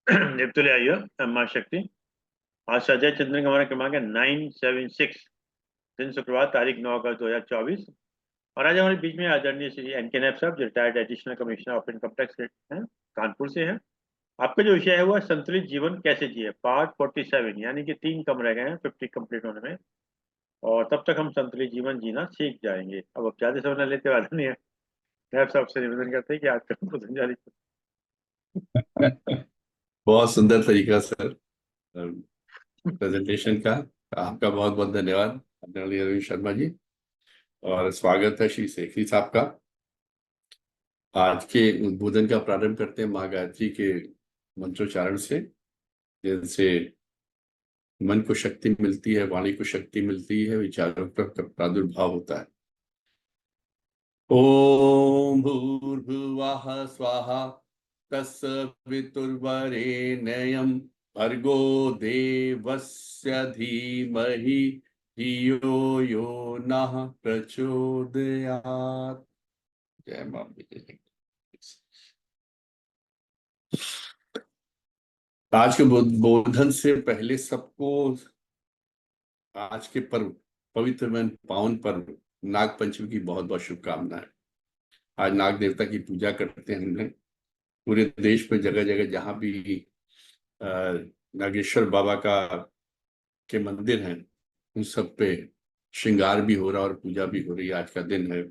निपतुले आयु माँ शक्ति। आज अजय चंद्रन का हमारा क्रमांक है 976। दिन शुक्रवार, तारीख 9 अगस्त 2024। और आज हमारे बीच में आदरणीय श्री एन के नायब साहब, जो retired additional commissioner of income tax हैं, कानपुर से हैं। आपका जो विषय है वो है संतुलित जीवन कैसे जिए, पार्ट 47, यानी कि 3 कम रह गए हैं 50 कंप्लीट होने में। और तब तक हम संतुलित जीवन जीना सीख जाएंगे। अब ज्यादा समय न लेते हुए आदरणीय नायब साहब से निवेदन करते हैं कि आज का प्रवचन जारी बहुत सुंदर तरीका सर प्रेजेंटेशन का। आपका बहुत बहुत धन्यवाद आदरणीय अरविंद शर्मा जी। और स्वागत है श्री सेठी साहब का। आज के उद्बोधन का प्रारंभ करते हैं माँ गायत्री के मंत्रोच्चारण से, जिनसे मन को शक्ति मिलती है, वाणी को शक्ति मिलती है, विचारों का प्रादुर्भाव होता है। ओम भूर्भुवः स्वाहा तत्सवितुर्वरेण्यं भर्गो देवस्य धीमहि धियो यो नः प्रचोदयात्। जय मां विजय। आज के बोधन से पहले सबको आज के पर्व, पवित्र एवं पावन पर्व नाग पंचमी की बहुत बहुत शुभकामनाएं। आज नाग देवता की पूजा करते हैं हमने पूरे देश में, जगह जगह जहां भी नागेश्वर बाबा के मंदिर हैं, उन सब पे श्रृंगार भी हो रहा और पूजा भी हो रही। आज का दिन है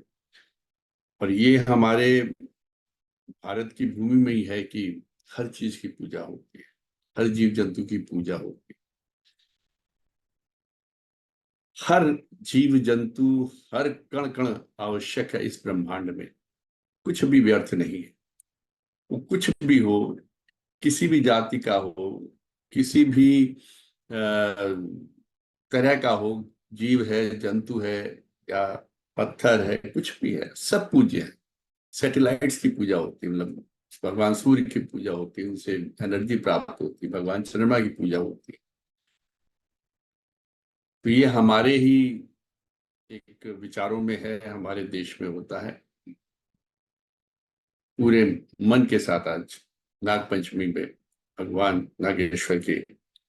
और ये हमारे भारत की भूमि में ही है कि हर चीज की पूजा होती है, हर जीव जंतु की पूजा होती है। हर जीव जंतु, हर कण कण आवश्यक है इस ब्रह्मांड में। कुछ भी व्यर्थ नहीं है। वो कुछ भी हो, किसी भी जाति का हो, किसी भी तरह का हो, जीव है, जंतु है या पत्थर है, कुछ भी है, सब पूज्य है। सैटेलाइट्स की पूजा होती है, मतलब भगवान सूर्य की पूजा होती है, उनसे एनर्जी प्राप्त होती है। भगवान चंद्रमा की पूजा होती है। तो ये हमारे ही एक विचारों में है, हमारे देश में होता है। पूरे मन के साथ आज नाग पंचमी में भगवान नागेश्वर की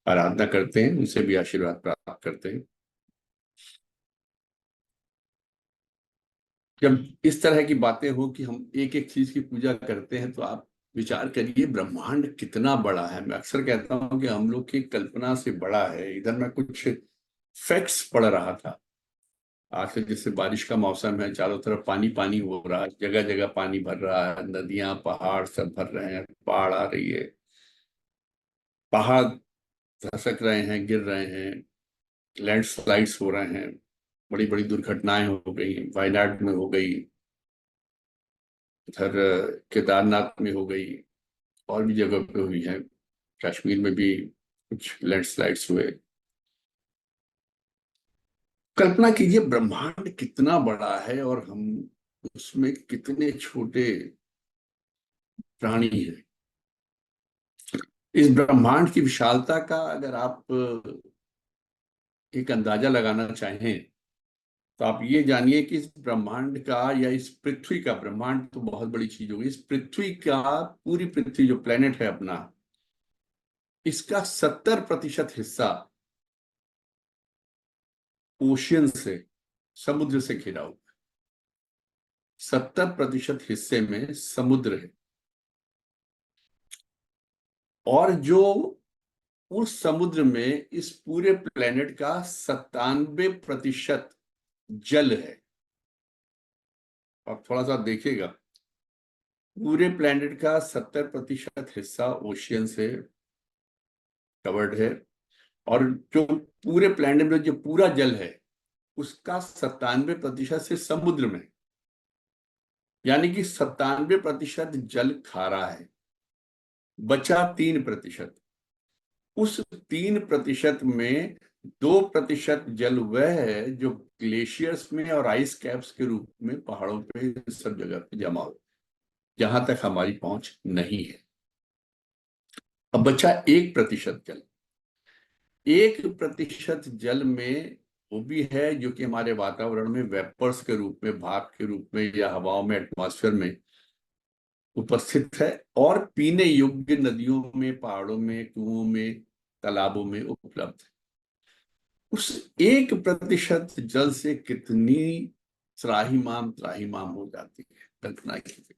आराधना करते हैं, उनसे भी आशीर्वाद प्राप्त करते हैं। जब इस तरह की बातें हो कि हम एक एक चीज की पूजा करते हैं, तो आप विचार करिए ब्रह्मांड कितना बड़ा है। मैं अक्सर कहता हूं कि हम लोग की कल्पना से बड़ा है। इधर मैं कुछ फैक्ट्स पढ़ रहा था। आखिर जैसे बारिश का मौसम है, चारों तरफ पानी पानी हो रहा है, जगह जगह पानी भर रहा है, नदियां पहाड़ सब भर रहे हैं, बाढ़ आ रही है, पहाड़ धसक रहे हैं, गिर रहे हैं, लैंडस्लाइड्स हो रहे हैं, बड़ी बड़ी दुर्घटनाएं हो गई, वायनाड में हो गई, इधर केदारनाथ में हो गई, और भी जगह पे हुई है, कश्मीर में भी कुछ लैंडस्लाइड्स हुए। कल्पना कीजिए ब्रह्मांड कितना बड़ा है और हम उसमें कितने छोटे प्राणी हैं। इस ब्रह्मांड की विशालता का अगर आप एक अंदाजा लगाना चाहें, तो आप ये जानिए कि इस ब्रह्मांड का, या इस पृथ्वी का, ब्रह्मांड तो बहुत बड़ी चीज होगी, इस पृथ्वी का, पूरी पृथ्वी जो प्लेनेट है अपना, इसका 70% हिस्सा ओशियन से, समुद्र से घिरा हुआ है। 70% हिस्से में समुद्र है। और जो उस समुद्र में इस पूरे प्लेनेट का 97% जल है। आप थोड़ा सा देखिएगा, पूरे प्लेनेट का 70% हिस्सा ओशियन से कवर्ड है। और जो पूरे प्लेनेट में जो पूरा जल है, उसका 97% से समुद्र में, यानी कि 97% जल खारा है, बचा 3%। उस 3% में 2% जल वह है जो ग्लेशियर्स में और आइस कैप्स के रूप में पहाड़ों पे सब जगह पे जमा हो, जहां तक हमारी पहुंच नहीं है। अब बचा 1% जल। 1% जल में वो भी है जो कि हमारे वातावरण में वेपर्स के रूप में, भाप के रूप में, या हवाओं में, एटमॉस्फेयर में उपस्थित है और पीने योग्य नदियों में, पहाड़ों में, कुओं में, तालाबों में उपलब्ध है। उस 1% जल से कितनी त्राहिमाम त्राहिमाम हो जाती है, कल्पना कीजिए।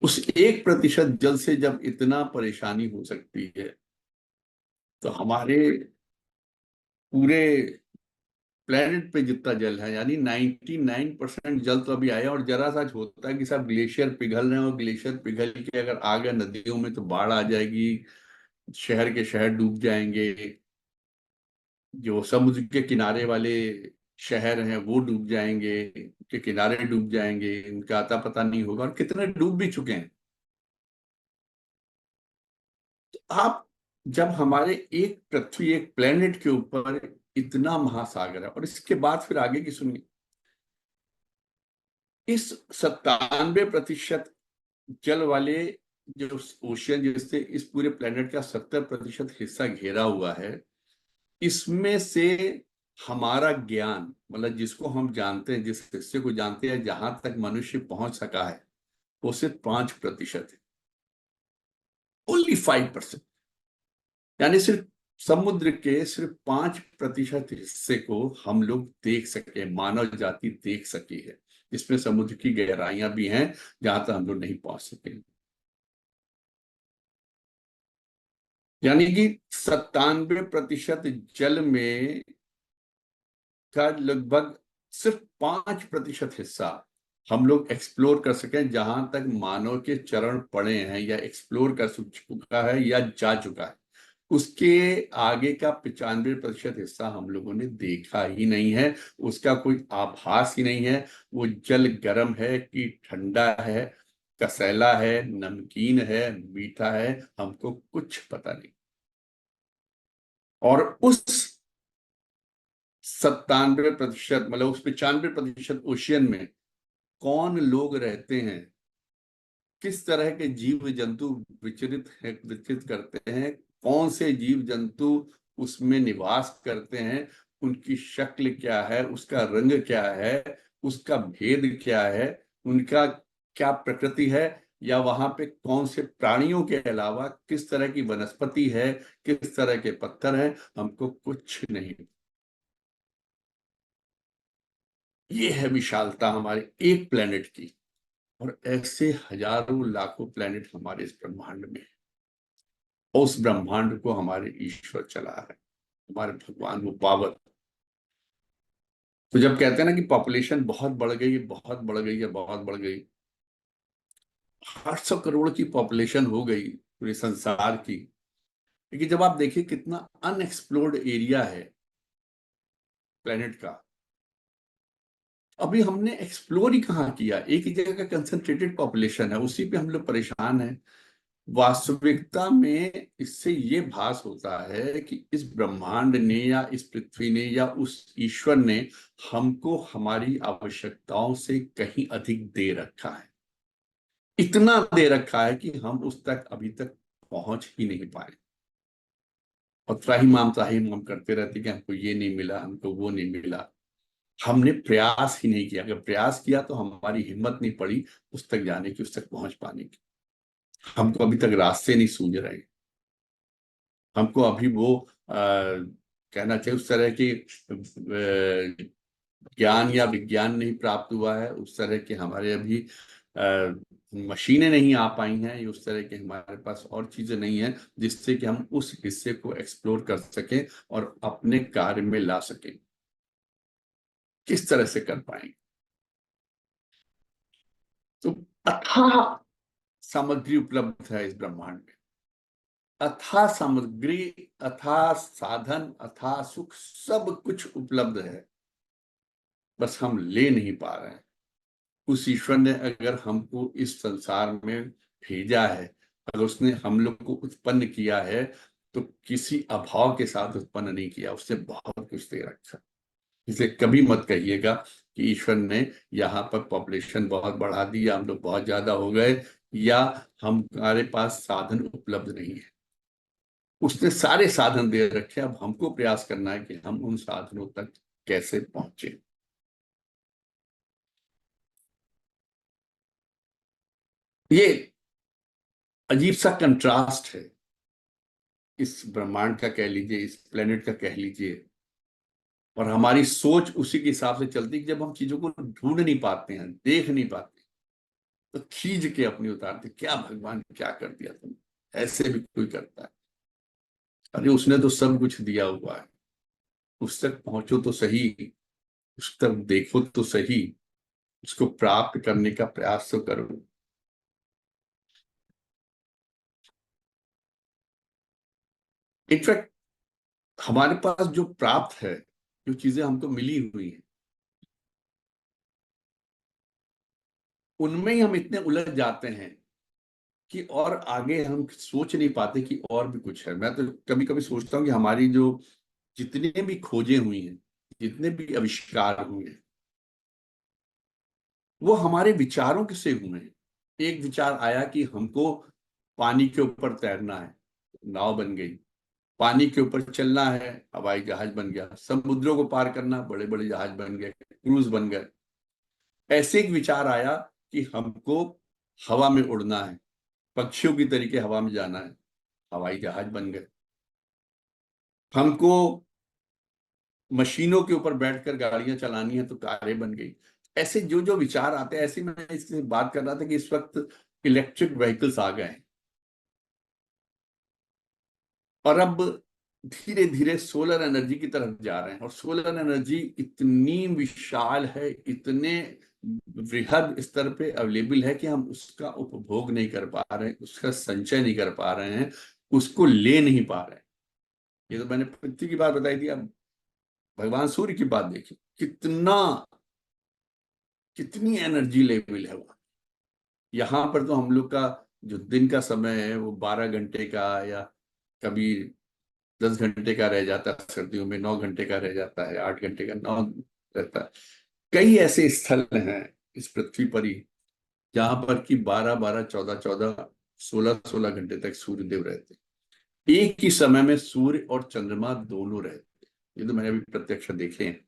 उस 1% जल से जब इतना परेशानी हो सकती है, तो हमारे पूरे प्लेनेट पे जितना जल है, यानी 99% जल तो अभी आया। और जरा सा होता है कि सब ग्लेशियर पिघल रहे हैं, और ग्लेशियर पिघल के अगर आ गया नदियों में तो बाढ़ आ जाएगी, शहर के शहर डूब जाएंगे, जो समुद्र के किनारे वाले शहर हैं वो डूब जाएंगे, के किनारे डूब जाएंगे, उनका आता पता नहीं होगा, और कितने डूब भी चुके हैं। तो आप जब हमारे एक पृथ्वी, एक प्लेनेट के ऊपर इतना महासागर है, और इसके बाद फिर आगे की सुनिए, इस 97% जल वाले जो ओशियन, जिससे इस पूरे प्लेनेट का 70% हिस्सा घेरा हुआ है, इसमें से हमारा ज्ञान, मतलब जिसको हम जानते हैं, जिस हिस्से को जानते हैं, जहां तक मनुष्य पहुंच सका है, वो सिर्फ 5% है। ओनली 5%। यानी सिर्फ समुद्र के सिर्फ 5% हिस्से को हम लोग देख सके, मानव जाति देख सकी है, जिसमें समुद्र की गहराइयां भी हैं जहां तक हम लोग नहीं पहुंच सके। यानी कि 97% जल में का लगभग सिर्फ 5% हिस्सा हम लोग एक्सप्लोर कर सकें, जहां तक मानव के चरण पड़े हैं, या एक्सप्लोर कर चुका है, या जा चुका है। उसके आगे का 95% हिस्सा हम लोगों ने देखा ही नहीं है, उसका कोई आभास ही नहीं है। वो जल गर्म है कि ठंडा है, कसैला है, नमकीन है, मीठा है, हमको कुछ पता नहीं। और उस 97%, मतलब उस 95% ओशियन में कौन लोग रहते हैं, किस तरह के जीव जंतु विचरित है, विचरित करते हैं, कौन से जीव जंतु उसमें निवास करते हैं, उनकी शक्ल क्या है, उसका रंग क्या है, उसका भेद क्या है, उनका क्या प्रकृति है, या वहां पे कौन से प्राणियों के अलावा किस तरह की वनस्पति है, किस तरह के पत्थर है, हमको कुछ नहीं। ये है विशालता हमारे एक प्लेनेट की। और ऐसे हजारों लाखों प्लेनेट हमारे इस ब्रह्मांड में है। और उस ब्रह्मांड को हमारे ईश्वर चला रहे हैं, हमारे भगवान वो पावर। तो जब कहते हैं ना कि पॉपुलेशन बहुत बढ़ गई है, बहुत बढ़ गई है, बहुत बढ़ गई, 800 करोड़ की पॉपुलेशन हो गई पूरे संसार की। लेकिन जब आप देखिए कितना अनएक्सप्लोर्ड एरिया है प्लेनेट का, अभी हमने एक्सप्लोर ही कहाँ किया। एक ही जगह का कंसंट्रेटेड पॉपुलेशन है, उसी पे हम लोग परेशान हैं। वास्तविकता में इससे ये भास होता है कि इस ब्रह्मांड ने, या इस पृथ्वी ने, या उस ईश्वर ने हमको हमारी आवश्यकताओं से कहीं अधिक दे रखा है। इतना दे रखा है कि हम उस तक अभी तक पहुंच ही नहीं पाए, और त्राहिमाम करते रहते कि हमको ये नहीं मिला, हमको वो नहीं मिला। हमने प्रयास ही नहीं किया। अगर प्रयास किया तो हमारी हिम्मत नहीं पड़ी उस तक जाने की, उस तक पहुंच पाने की। हमको अभी तक रास्ते नहीं सूझ रहे। हमको अभी वो कहना चाहिए उस तरह की ज्ञान या विज्ञान नहीं प्राप्त हुआ है, उस तरह के हमारे अभी मशीनें नहीं आ पाई हैं, या उस तरह के हमारे पास और चीजें नहीं हैं जिससे कि हम उस हिस्से को एक्सप्लोर कर सकें और अपने कार्य में ला सकें। किस तरह से कर पाएंगे? तो अथाह सामग्री उपलब्ध है इस ब्रह्मांड में। अथाह सामग्री, अथाह साधन, अथाह सुख, सब कुछ उपलब्ध है, बस हम ले नहीं पा रहे हैं। उस ईश्वर ने अगर हमको इस संसार में भेजा है, अगर उसने हम लोग को उत्पन्न किया है, तो किसी अभाव के साथ उत्पन्न नहीं किया, उसने बहुत कुछ दे रखा। इसे कभी मत कहिएगा कि ईश्वर ने यहाँ पर पॉपुलेशन बहुत बढ़ा दी, या हम लोग बहुत ज्यादा हो गए, या हमारे पास साधन उपलब्ध नहीं है। उसने सारे साधन दे रखे, अब हमको प्रयास करना है कि हम उन साधनों तक कैसे पहुंचे। ये अजीब सा कंट्रास्ट है इस ब्रह्मांड का कह लीजिए, इस प्लेनेट का कह लीजिए, और हमारी सोच उसी के हिसाब से चलती है कि जब हम चीजों को ढूंढ नहीं पाते हैं, देख नहीं पाते, तो खींच के अपनी उतारते, क्या भगवान क्या कर दिया तुम, ऐसे भी कोई करता है? अरे उसने तो सब कुछ दिया हुआ है, उस तक पहुंचो तो सही, उस तक देखो तो सही, उसको प्राप्त करने का प्रयास तो करो। इनफैक्ट हमारे पास जो प्राप्त है, जो चीजें हमको मिली हुई हैं, उनमें ही हम इतने उलझ जाते हैं कि और आगे हम सोच नहीं पाते कि और भी कुछ है। मैं तो कभी कभी सोचता हूँ कि हमारी जो जितने भी खोजें हुई हैं, जितने भी आविष्कार हुए हैं, वो हमारे विचारों से हुए हैं। एक विचार आया कि हमको पानी के ऊपर तैरना है, नाव बन गई। पानी के ऊपर चलना है, हवाई जहाज बन गया। समुद्रों को पार करना, बड़े बड़े जहाज बन गए, क्रूज बन गए। ऐसे एक विचार आया कि हमको हवा में उड़ना है, पक्षियों की तरीके हवा में जाना है, हवाई जहाज बन गए। हमको मशीनों के ऊपर बैठकर गाड़ियां चलानी है, तो कारें बन गई। ऐसे जो जो विचार आते हैं, ऐसे मैं इससे बात कर रहा था कि इस वक्त इलेक्ट्रिक व्हीकल्स आ गए हैं, और अब धीरे धीरे सोलर एनर्जी की तरफ जा रहे हैं। और सोलर एनर्जी इतनी विशाल है, इतने वृहद स्तर पे अवेलेबल है कि हम उसका उपभोग नहीं कर पा रहे हैं, उसका संचय नहीं कर पा रहे हैं, उसको ले नहीं पा रहे हैं। ये तो मैंने पृथ्वी की बात बताई थी, अब भगवान सूर्य की बात देखिए, कितनी एनर्जी लेवल है वहां। यहाँ पर तो हम लोग का जो दिन का समय है वो 12 घंटे का, या कभी 10 घंटे का रह जाता है, सर्दियों में 9 घंटे का रह जाता है, 8 घंटे का नौ रहता है। कई ऐसे स्थल हैं इस पृथ्वी पर ही जहां पर कि 12 12, 14 14, 16 16 घंटे तक सूर्य देव रहते हैं। एक ही समय में सूर्य और चंद्रमा दोनों रहते हैं। ये तो मैंने अभी प्रत्यक्ष देखे हैं।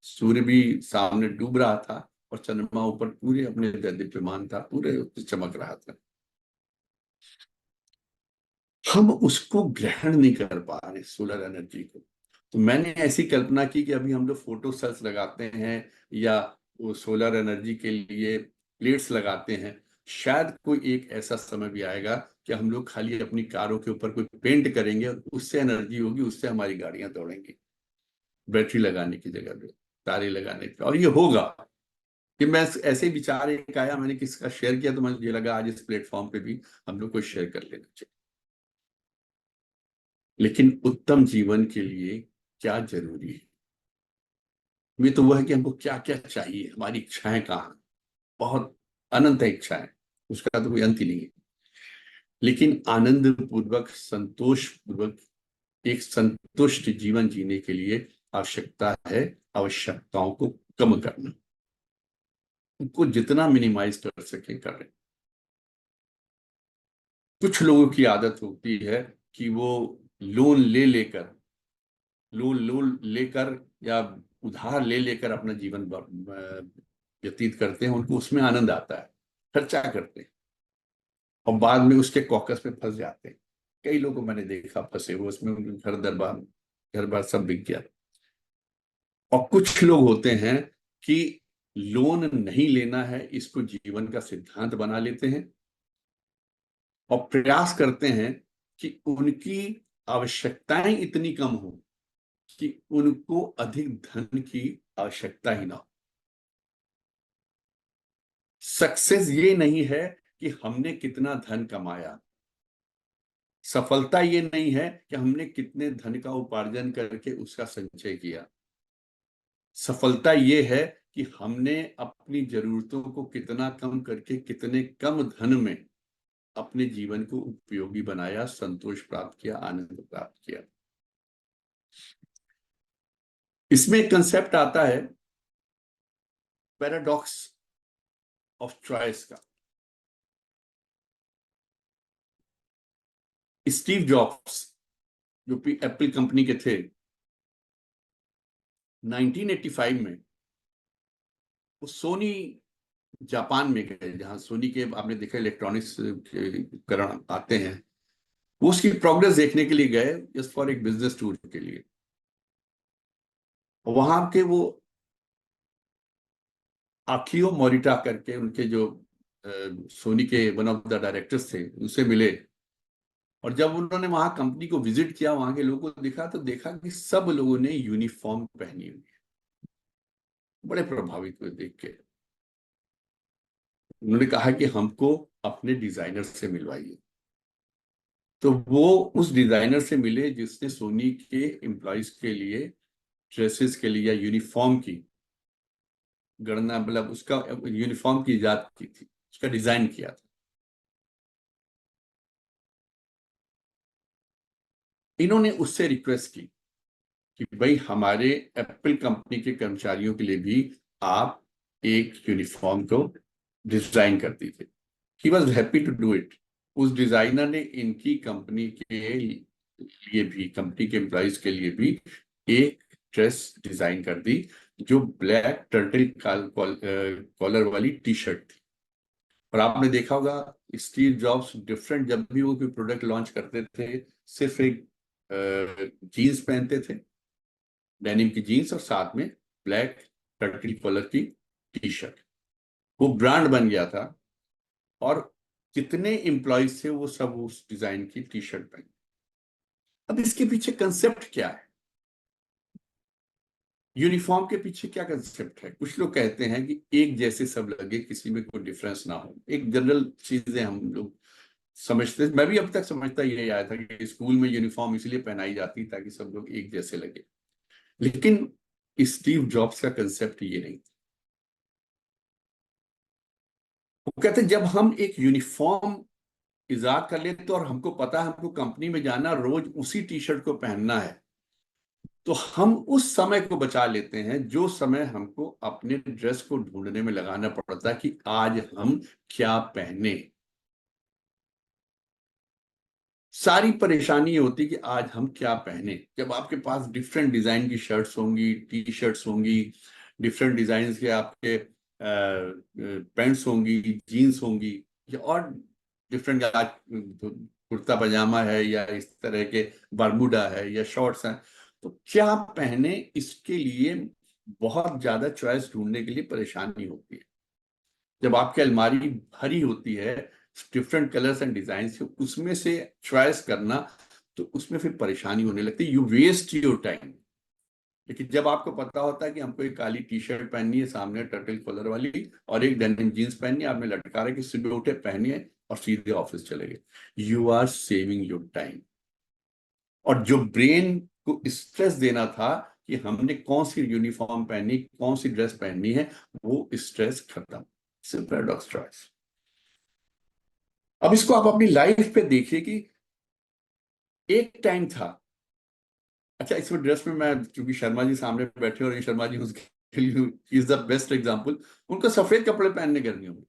सूर्य भी सामने डूब रहा था और चंद्रमा ऊपर पूरे अपने दीप्यमान था, पूरे चमक रहा था। हम उसको ग्रहण नहीं कर पा रहे सोलर एनर्जी को। तो मैंने ऐसी कल्पना की कि अभी हम लोग फोटो सेल्स लगाते हैं, या वो सोलर एनर्जी के लिए प्लेट्स लगाते हैं। शायद कोई एक ऐसा समय भी आएगा कि हम लोग खाली अपनी कारों के ऊपर कोई पेंट करेंगे और उससे एनर्जी होगी, उससे हमारी गाड़ियां दौड़ेंगी, बैटरी लगाने की जगह पे, तारे लगाने पे। और ये होगा कि मैं ऐसे ही विचार एक आया, मैंने किसका शेयर किया, तो मुझे लगा आज इस प्लेटफॉर्म पे भी हम लोग को शेयर कर लेना चाहिए। लेकिन उत्तम जीवन के लिए क्या जरूरी है? ये तो वह है कि हमको क्या क्या चाहिए, हमारी इच्छाएं कहाँ हैं। बहुत अनंत है इच्छाएं, उसका तो कोई अंत ही नहीं है। लेकिन आनंद पूर्वक, संतोष पूर्वक एक संतुष्ट जीवन जीने के लिए आवश्यकता है आवश्यकताओं को कम करना, उनको जितना मिनिमाइज कर सके करें। कुछ लोगों की आदत होती है कि वो लोन ले लेकर लोन लोन लेकर या उधार ले लेकर अपना जीवन व्यतीत करते हैं। उनको उसमें आनंद आता है, खर्चा करते हैं, और बाद में उसके कॉकस में फंस जाते हैं। कई लोगों को मैंने देखा फंसे हुए उसमें, उनके घर बार सब बिक गया। और कुछ लोग होते हैं कि लोन नहीं लेना है, इसको जीवन का सिद्धांत बना लेते हैं, और प्रयास करते हैं कि उनकी आवश्यकताएं इतनी कम हो कि उनको अधिक धन की आवश्यकता ही ना हो। सक्सेस ये नहीं है कि हमने कितना धन कमाया, सफलता ये नहीं है कि हमने कितने धन का उपार्जन करके उसका संचय किया। सफलता ये है कि हमने अपनी जरूरतों को कितना कम करके कितने कम धन में अपने जीवन को उपयोगी बनाया, संतोष प्राप्त किया, आनंद प्राप्त किया। इसमें एक कंसेप्ट आता है पैराडॉक्स ऑफ चॉइस का। स्टीव जॉब्स जो एप्पल कंपनी के थे, 1985 में वो सोनी जापान में गए, जहाँ सोनी के आपने देखा इलेक्ट्रॉनिक्स के उपकरण आते हैं, वो उसकी प्रोग्रेस देखने के लिए गए, जस्ट फॉर एक बिजनेस टूर के लिए। वहां के वो आखियो मोरिटा करके उनके जो सोनी के वन ऑफ द डायरेक्टर्स थे, उनसे मिले। और जब उन्होंने वहां कंपनी को विजिट किया, वहां के लोगों को दिखा, तो देखा कि सब लोगों ने यूनिफॉर्म पहनी हुई है। बड़े प्रभावित हुए देख के। उन्होंने कहा कि हमको अपने डिजाइनर से मिलवाइए। तो वो उस डिजाइनर से मिले जिसने सोनी के एम्प्लॉयज के लिए ड्रेसेस के लिए या यूनिफॉर्म की गणना, मतलब उसका यूनिफॉर्म की इजाद की थी, उसका डिजाइन किया था। इन्होंने उससे रिक्वेस्ट की कि भाई हमारे एप्पल कंपनी के कर्मचारियों के लिए भी आप एक यूनिफॉर्म को डिजाइन कर दीजिए। He was happy to do it. उस डिजाइनर ने इनकी कंपनी के लिए भी, कंपनी के एम्प्लॉयज के लिए भी एक ड्रेस डिजाइन कर दी, जो ब्लैक टर्टल कॉलर वाली टी शर्ट थी। और आपने देखा होगा स्टीव जॉब्स डिफरेंट, जब भी वो कोई प्रोडक्ट लॉन्च करते थे, सिर्फ एक जीन्स पहनते थे, डेनिम की जीन्स, और साथ में ब्लैक टर्टल कॉलर की टी शर्ट। वो ब्रांड बन गया था, और कितने एम्प्लॉयज थे वो सब उस डिजाइन की टी शर्ट पहने। अब इसके पीछे कंसेप्ट क्या है? यूनिफॉर्म के पीछे क्या कंसेप्ट है? कुछ लोग कहते हैं कि एक जैसे सब लगे, किसी में कोई डिफरेंस ना हो, एक जनरल चीजें हम लोग समझते। मैं भी अब तक समझता ही नहीं आया था कि स्कूल में यूनिफॉर्म इसलिए पहनाई जाती ताकि सब लोग एक जैसे लगे। लेकिन स्टीव जॉब्स का कंसेप्ट ये नहीं था। वो कहते जब हम एक यूनिफॉर्म इजाद कर लेते, और हमको पता है हमको कंपनी में जाना, रोज उसी टी शर्ट को पहनना है, तो हम उस समय को बचा लेते हैं जो समय हमको अपने ड्रेस को ढूंढने में लगाना पड़ता है कि आज हम क्या पहने। सारी परेशानी ये होती है कि आज हम क्या पहने। जब आपके पास डिफरेंट डिजाइन की शर्ट्स होंगी, टी शर्ट्स होंगी, डिफरेंट डिजाइन के आपके पैंट्स होंगी, जीन्स होंगी, या और डिफरेंट, कुर्ता पजामा है, या इस तरह के बरमूडा है, या शॉर्ट्स हैं, तो क्या पहने, इसके लिए बहुत ज्यादा चॉइस ढूंढने के लिए परेशानी होती है। जब आपकी अलमारी भरी होती है डिफरेंट कलर्स एंड डिजाइन से, उसमें से चॉइस करना, तो उसमें फिर परेशानी होने लगती है, यू वेस्ट योर टाइम। लेकिन जब आपको पता होता है कि हमको एक काली टी शर्ट पहननी है सामने टर्टल कॉलर वाली, और एक डेनिम जीन्स पहननी है, आपने लटका रहे कि सुबह उठे पहनिए और सीधे ऑफिस चले गए, you are saving your time. और जो ब्रेन को स्ट्रेस देना था कि हमने कौन सी यूनिफॉर्म पहनी, कौन सी ड्रेस पहननी है, वो स्ट्रेस खत्म। Paradox choice. अब इसको आप अपनी लाइफ पे देखिए कि एक टाइम था। अच्छा, इसमें ड्रेस में मैं, क्योंकि शर्मा जी सामने बैठे और ये शर्मा जी उसके लिए इज द बेस्ट एग्जांपल, उनको सफेद कपड़े पहनने गर्मी होंगी,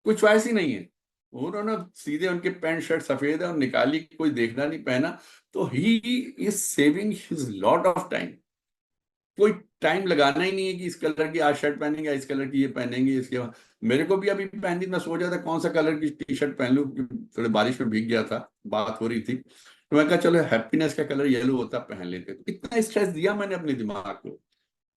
कोई चॉइस ही नहीं है। उन्होंने सीधे, उनके पैंट शर्ट सफेद है और निकाली, कोई देखना नहीं, पहना। तो he is saving his lot of time. कोई टाइम लगाना ही नहीं है कि इस कलर की आज शर्ट पहनेंगे, इस कलर की ये पहनेंगे, इसके बाद मेरे को भी अभी पहनी, मैं सोच रहा था कौन सा कलर की टी शर्ट पहन लूं, थोड़े बारिश में भीग गया था, बात हो रही थी, तो मैं कहा चलो हैप्पीनेस का कलर येलो होता, पहन लेते। तो इतना स्ट्रेस दिया मैंने अपने दिमाग को।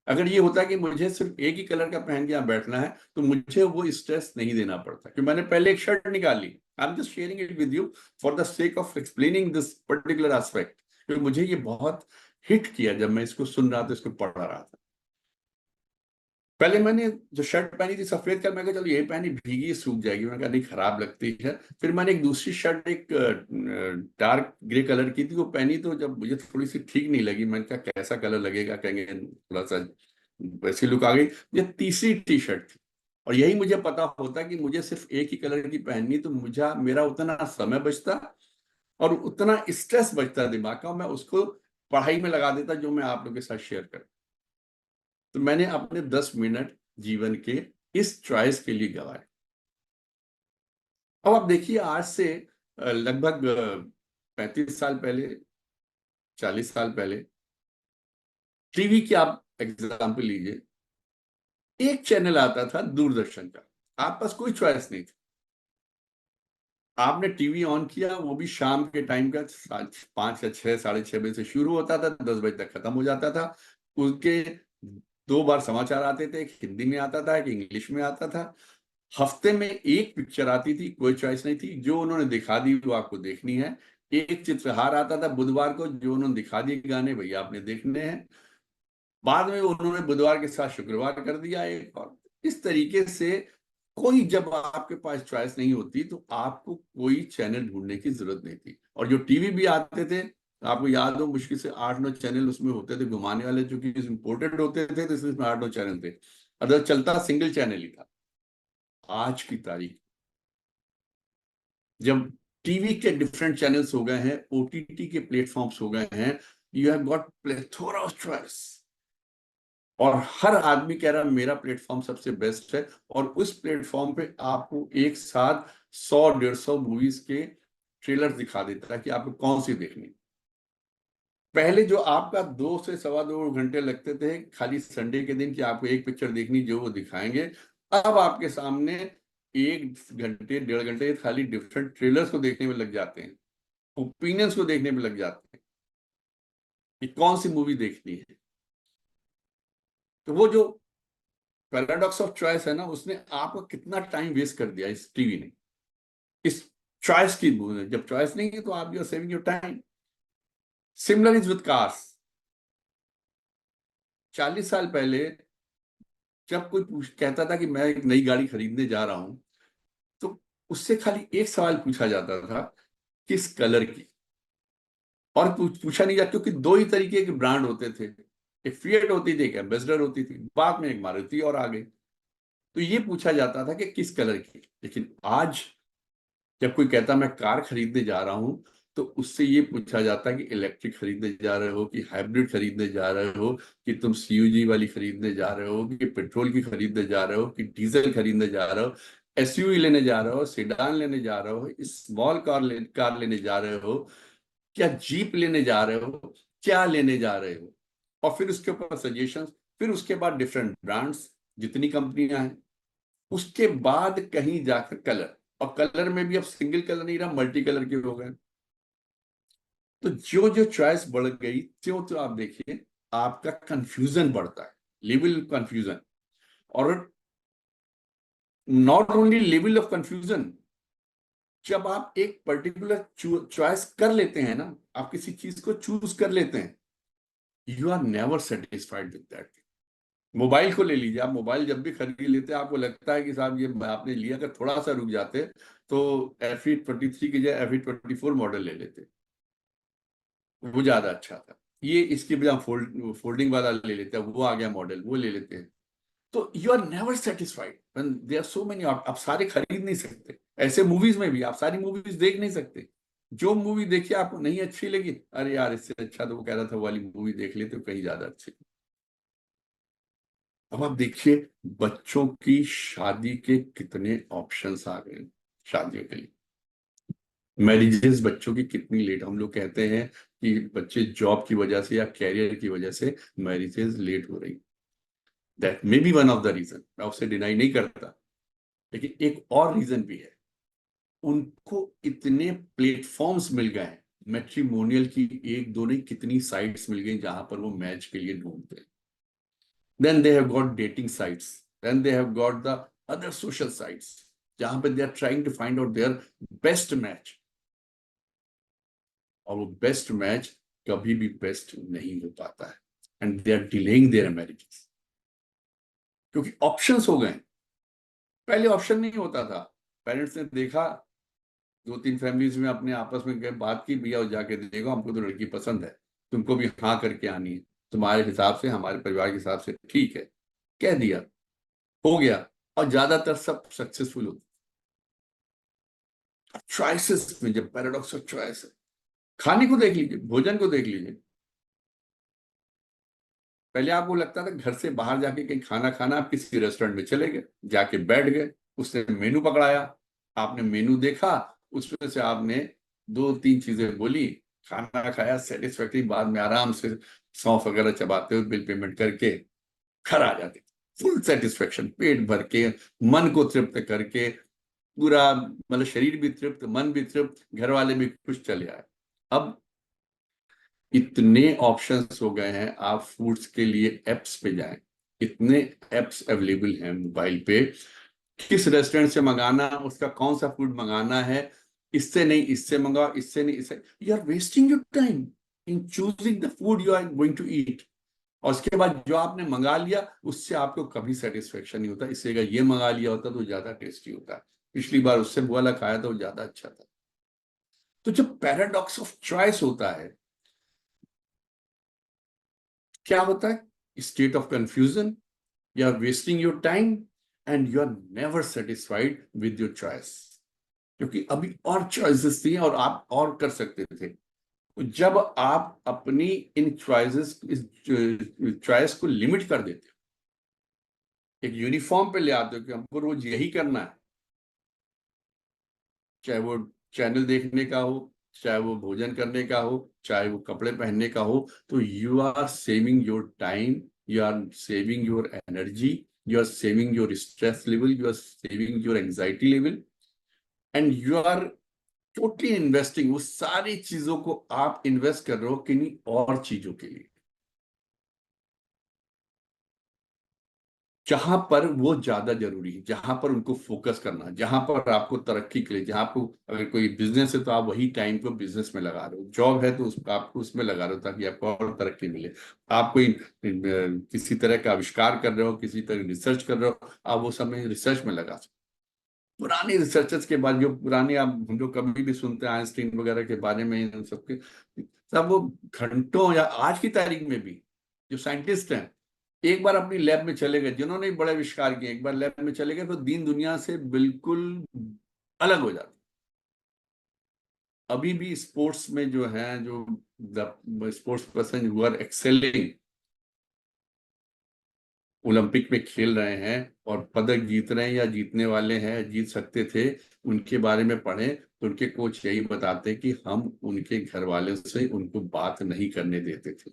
अगर ये होता कि मुझे सिर्फ एक ही कलर का पहन के यहाँ बैठना है, तो मुझे वो स्ट्रेस नहीं देना पड़ता, कि मैंने पहले एक शर्ट निकाली। I am just sharing it with you for the sake of explaining this particular aspect, क्योंकि मुझे ये बहुत हिट किया जब मैं इसको सुन रहा था, इसको पढ़ रहा था। पहले मैंने जो शर्ट पहनी थी सफेद का, मैं कहा चलो ये पहनी, भीगी सूख जाएगी, मैंने कहा नहीं खराब लगती है। फिर मैंने एक दूसरी शर्ट, एक डार्क ग्रे कलर की थी, वो पहनी, तो जब मुझे थोड़ी सी ठीक नहीं लगी, मैंने कहा कैसा कलर लगेगा, कहेंगे थोड़ा सा वैसी लुक आ गई। ये तीसरी टी शर्ट थी, और यही मुझे पता होता कि मुझे सिर्फ एक ही कलर की पहननी, तो मुझे मेरा उतना समय बचता और उतना स्ट्रेस बचता दिमाग का, मैं उसको पढ़ाई में लगा देता, जो मैं आप लोगों के साथ शेयर कर। तो मैंने अपने 10 मिनट जीवन के इस चॉइस के लिए गवाए। अब आप देखिए, आज से लगभग 35 साल पहले, 40 साल पहले, टीवी की आप एग्जाम्पल लीजिए। एक चैनल आता था दूरदर्शन का, आप पास कोई चॉइस नहीं थी। आपने टीवी ऑन किया, वो भी शाम के टाइम का 5 या 6, 6:30 बजे से शुरू होता था, 10 बजे तक खत्म हो जाता था। उसके 2 बार समाचार आते थे, एक हिंदी में आता था, एक इंग्लिश में आता था। हफ्ते में एक पिक्चर आती थी, कोई चॉइस नहीं थी, जो उन्होंने दिखा दी वो आपको देखनी है। एक चित्रहार आता था बुधवार को, जो उन्होंने दिखा दिए गाने भैया आपने देखने हैं। बाद में उन्होंने बुधवार के साथ शुक्रवार कर दिया एक, और इस तरीके से कोई, जब आपके पास चॉइस नहीं होती तो आपको कोई चैनल ढूंढने की जरूरत नहीं थी। और जो टीवी भी आते थे, आपको याद हो, मुश्किल से 8-9 चैनल उसमें होते थे घुमाने वाले, जो कि इम्पोर्टेड होते थे, तो इसमें 8-9 चैनल थे, अदर चलता सिंगल चैनल ही था। आज की तारीख, जब टीवी के डिफरेंट चैनल्स हो गए हैं, ओटीटी के प्लेटफॉर्म्स हो गए हैं, you have got plethora of choice, और हर आदमी कह रहा है मेरा प्लेटफॉर्म सबसे बेस्ट है, और उस प्लेटफॉर्म पे आपको एक साथ 100-150 मूवीज के ट्रेलर दिखा देता है कि आपको कौन सी देखनी। पहले जो आपका 2 से 2.25 घंटे लगते थे खाली संडे के दिन कि आपको एक पिक्चर देखनी, जो वो दिखाएंगे, अब आपके सामने 1 घंटे 1.5 घंटे खाली डिफरेंट ट्रेलर्स को देखने में लग जाते हैं, ओपिनियंस को देखने में लग जाते हैं कि कौन सी मूवी देखनी है। तो वो जो पैराडॉक्स ऑफ चॉइस है ना, उसने आपको कितना टाइम वेस्ट कर दिया इस टीवी ने, इस चॉइस की। जब चॉइस नहीं है तो आप you are saving your time. Similar is with cars. 40 साल पहले जब कोई कहता था कि मैं एक नई गाड़ी खरीदने जा रहा हूं, तो उससे खाली एक सवाल पूछा जाता था, किस कलर की। और पूछा नहीं जाता, क्योंकि दो ही तरीके के ब्रांड होते थे, एक फिएट होती थी, एक एम्बेसडर होती थी, बाद में एक मारुति और आ गई। तो ये पूछा जाता था कि किस कलर की। लेकिन आज जब कोई कहता मैं कार खरीदने जा रहा हूं, तो उससे ये पूछा जाता है कि इलेक्ट्रिक खरीदने जा रहे हो, कि हाइब्रिड खरीदने जा रहे हो, कि तुम सीयूजी वाली खरीदने जा रहे हो, कि पेट्रोल की खरीदने जा रहे हो, कि डीजल खरीदने जा रहे हो, एसयूवी लेने जा रहे हो, सेडान लेने जा रहे हो, स्मॉल कार लेने जा रहे हो, क्या जीप लेने जा रहे हो, क्या लेने जा रहे हो। और फिर उसके ऊपर सजेशन, फिर उसके बाद डिफरेंट ब्रांड्स, जितनी कंपनियां हैं, उसके बाद कहीं जाकर कलर, और कलर में भी अब सिंगल कलर नहीं रहा, मल्टी कलर के हो गए। तो जो जो चॉइस बढ़ गई, त्यों तो आप देखिए आपका कंफ्यूजन बढ़ता है, लेवल कंफ्यूजन। और not only level of confusion, जब आप एक पर्टिकुलर चॉइस कर लेते हैं ना, आप किसी चीज को चूज कर लेते हैं, you are never satisfied with that. Mobile को ले लीजिए, आप मोबाइल जब भी खरीद लेते हैं, आपको लगता है कि साहब ये आपने लिया, अगर थोड़ा सा रुक जाते तो FE23 की जगह FE24 मॉडल ले लेते, वो ज्यादा अच्छा था। ये इसकी बजाय फोल्डिंग वाला ले लेते हैं, वो आ गया मॉडल, वो ले लेते हैं। तो you are never satisfied when there are so many. आप सारे खरीद नहीं सकते, ऐसे मूवीज में भी आप सारी मूवीज देख नहीं सकते। जो मूवी देखिए आपको नहीं अच्छी लगी, अरे यार इससे अच्छा तो वो कह रहा था वो वाली मूवी देख लेते, तो कहीं ज्यादा अच्छी। अब आप देखिए बच्चों की शादी के कितने ऑप्शंस आ गए शादियों के लिए। मैरिजेस बच्चों की कितनी लेट, हम लोग कहते हैं कि बच्चे जॉब की वजह से या कैरियर की वजह से मैरिजेस लेट हो रही। That may be one of the reason, मैं उससे डिनाई नहीं करता, लेकिन एक और रीजन भी है। उनको इतने प्लेटफॉर्म्स मिल गए हैं, मैट्रिमोनियल की एक दो नहीं कितनी साइट्स मिल गई जहां पर वो मैच के लिए ढूंढते हैं। Then they have got dating sites. Then they have got the other social sites जहां पे they are trying to find out their best match. और वो बेस्ट मैच कभी भी बेस्ट नहीं हो पाता है, and they are delaying their marriages, क्योंकि ऑप्शंस हो गए। पहले ऑप्शन नहीं होता था, पेरेंट्स ने देखा, 2-3 फैमिलीज में अपने आपस में गए, बात की, भैया जाके देखो हमको तो लड़की पसंद है, तुमको भी हाँ करके आनी है, तुम्हारे हिसाब से हमारे परिवार के हिसाब से ठीक है, कह दिया, हो गया। और ज्यादातर सब सक्सेसफुल होते। चॉइसेस में जब पैराडॉक्स ऑफ चॉइस है, खाने को देख लीजिए, भोजन को देख लीजिए। पहले आपको लगता था घर से बाहर जाके कहीं खाना खाना, आप किसी रेस्टोरेंट में चले गए, जाके बैठ गए, उसने मेनू पकड़ाया, आपने मेनू देखा, उसमें से आपने 2-3 चीजें बोली, खाना खाया सेटिस्फैक्ट्री, बाद में आराम से सौंफ वगैरह चबाते हुए बिल पेमेंट करके घर आ जाते। फुल सेटिस्फेक्शन, पेट भर के, मन को तृप्त करके, पूरा मतलब शरीर भी तृप्त, मन भी तृप्त, घर वाले भी खुश, चले आए। अब इतने ऑप्शंस हो गए हैं, आप फूड्स के लिए एप्स पे जाएं, इतने एप्स अवेलेबल हैं मोबाइल पे, किस रेस्टोरेंट से मंगाना, उसका कौन सा फूड मंगाना है, इससे नहीं इससे मंगाओ, इससे नहीं इससे, you are wasting your time in choosing the food you are going to eat. और उसके बाद जो आपने मंगा लिया उससे आपको कभी सेटिस्फेक्शन नहीं होता, इससे अगर ये मंगा लिया होता तो ज्यादा टेस्टी होता है, पिछली बार उससे वो वाला खाया था वो ज्यादा अच्छा था। तो जब पैराडॉक्स ऑफ चॉइस होता है, क्या होता है? State of confusion, you are wasting your time and you are never satisfied with your choice, क्योंकि अभी और चॉइसेस थी और आप और कर सकते थे। जब आप अपनी इन चॉइसेस, इस चॉइस को लिमिट कर देते हो, एक यूनिफॉर्म पे ले आते हो कि हमको रोज यही करना है, चाहे वो चैनल देखने का हो, चाहे वो भोजन करने का हो, चाहे वो कपड़े पहनने का हो, तो you are saving your time, you are saving your energy, you are saving your stress level, you are saving your anxiety level, and you are totally investing, वो सारी चीजों को आप इन्वेस्ट कर रहे हो किन्हीं और चीजों के लिए, जहां पर वो ज्यादा जरूरी है, जहां पर उनको फोकस करना, जहां पर आपको तरक्की के लिए, जहां आपको अगर कोई बिजनेस है तो आप वही टाइम को बिजनेस में लगा रहे हो, जॉब है तो आपको उसमें लगा रहे हो ताकि आपको और तरक्की मिले, आप कोई किसी तरह का आविष्कार कर रहे हो, किसी तरह रिसर्च कर रहे हो, आप वो समय रिसर्च में लगा सकते। पुरानी रिसर्चर्स के बाद, जो पुरानी आप हम लोग कभी भी सुनते हैं आइंस्टीन वगैरह के बारे में, इन सबके सब वो घंटों, या आज की तारीख में भी जो साइंटिस्ट हैं, एक बार अपनी लैब में चले गए, जिन्होंने बड़े आविष्कार किए, एक बार लैब में चले गए तो दीन दुनिया से बिल्कुल अलग हो जाते। अभी भी स्पोर्ट्स में जो है, जो sports person who are excelling, Olympic में खेल रहे हैं और पदक जीत रहे हैं या जीतने वाले हैं, जीत सकते थे, उनके बारे में पढ़ें तो उनके कोच यही बताते कि हम उनके घर वाले से उनको बात नहीं करने देते थे,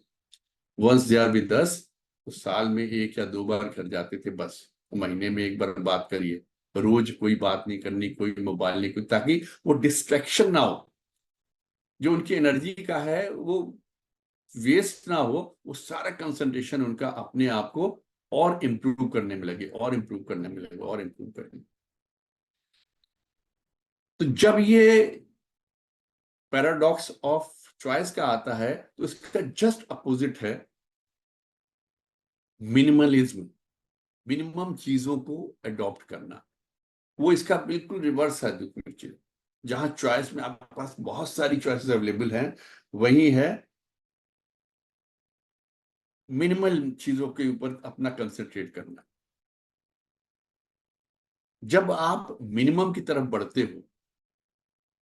once they are with us, तो साल में 1 या 2 बार घर जाते थे बस, महीने में 1 बार बात करिए, रोज कोई बात नहीं करनी, कोई मोबाइल नहीं, कोई, ताकि वो डिस्ट्रैक्शन ना हो, जो उनकी एनर्जी का है वो वेस्ट ना हो, वो सारा कंसंट्रेशन उनका अपने आप को और इम्प्रूव करने में लगे, और इम्प्रूव करने में लगे, और इम्प्रूव करने। तो जब ये पैराडॉक्स ऑफ चॉइस का आता है तो इसका जस्ट अपोजिट है मिनिमलिज्म, मिनिमम चीजों को अडॉप्ट करना, वो इसका बिल्कुल रिवर्स है। दूसरी चीज, जहां चॉइस में आपके पास बहुत सारी चॉइसेस अवेलेबल हैं, वही है मिनिमल चीजों के ऊपर अपना कंसंट्रेट करना। जब आप मिनिमम की तरफ बढ़ते हो,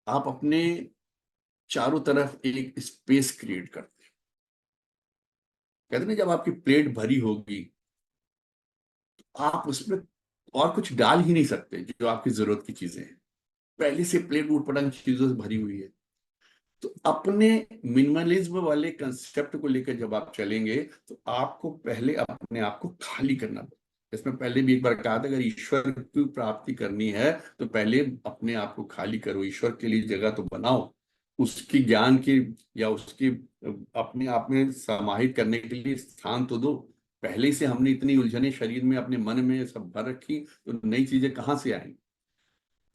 आप अपने चारों तरफ एक स्पेस क्रिएट करते हो। कहते हैं ना, जब आपकी प्लेट भरी होगी आप उसमें और कुछ डाल ही नहीं सकते, जो आपकी जरूरत की चीजें हैं, पहले से प्लेट ऊटपटांग चीजों से भरी हुई है। तो अपने मिनिमलिज्म वाले कंसेप्ट को लेकर जब आप चलेंगे तो आपको पहले अपने आप को खाली करना पड़ेगा। इसमें पहले भी एक बार कहा था, अगर ईश्वर की प्राप्ति करनी है तो पहले अपने आप को खाली करो, ईश्वर के लिए जगह तो बनाओ, उसकी ज्ञान की या उसकी अपने आप में समाहित करने के लिए स्थान तो दो। पहले से हमने इतनी उलझने शरीर में, अपने मन में सब भर रखी, तो नई चीजें कहां से आएंगी?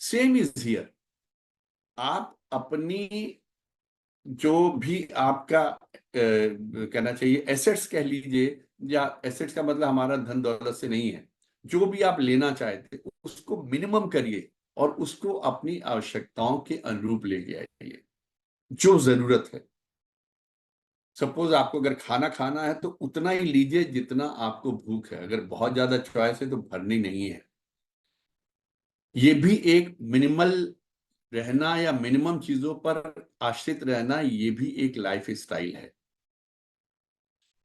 सेम इज हियर, आप अपनी जो भी आपका कहना चाहिए एसेट्स कह लीजिए, या एसेट्स का मतलब हमारा धन दौलत से नहीं है, जो भी आप लेना चाहते उसको मिनिमम करिए और उसको अपनी आवश्यकताओं के अनुरूप लेके आइए, जो जरूरत है। सपोज आपको अगर खाना खाना है तो उतना ही लीजिए जितना आपको भूख है, अगर बहुत ज्यादा चॉइस है तो भरनी नहीं है। ये भी एक मिनिमल रहना या मिनिमम चीजों पर आश्रित रहना, ये भी एक लाइफ स्टाइल है।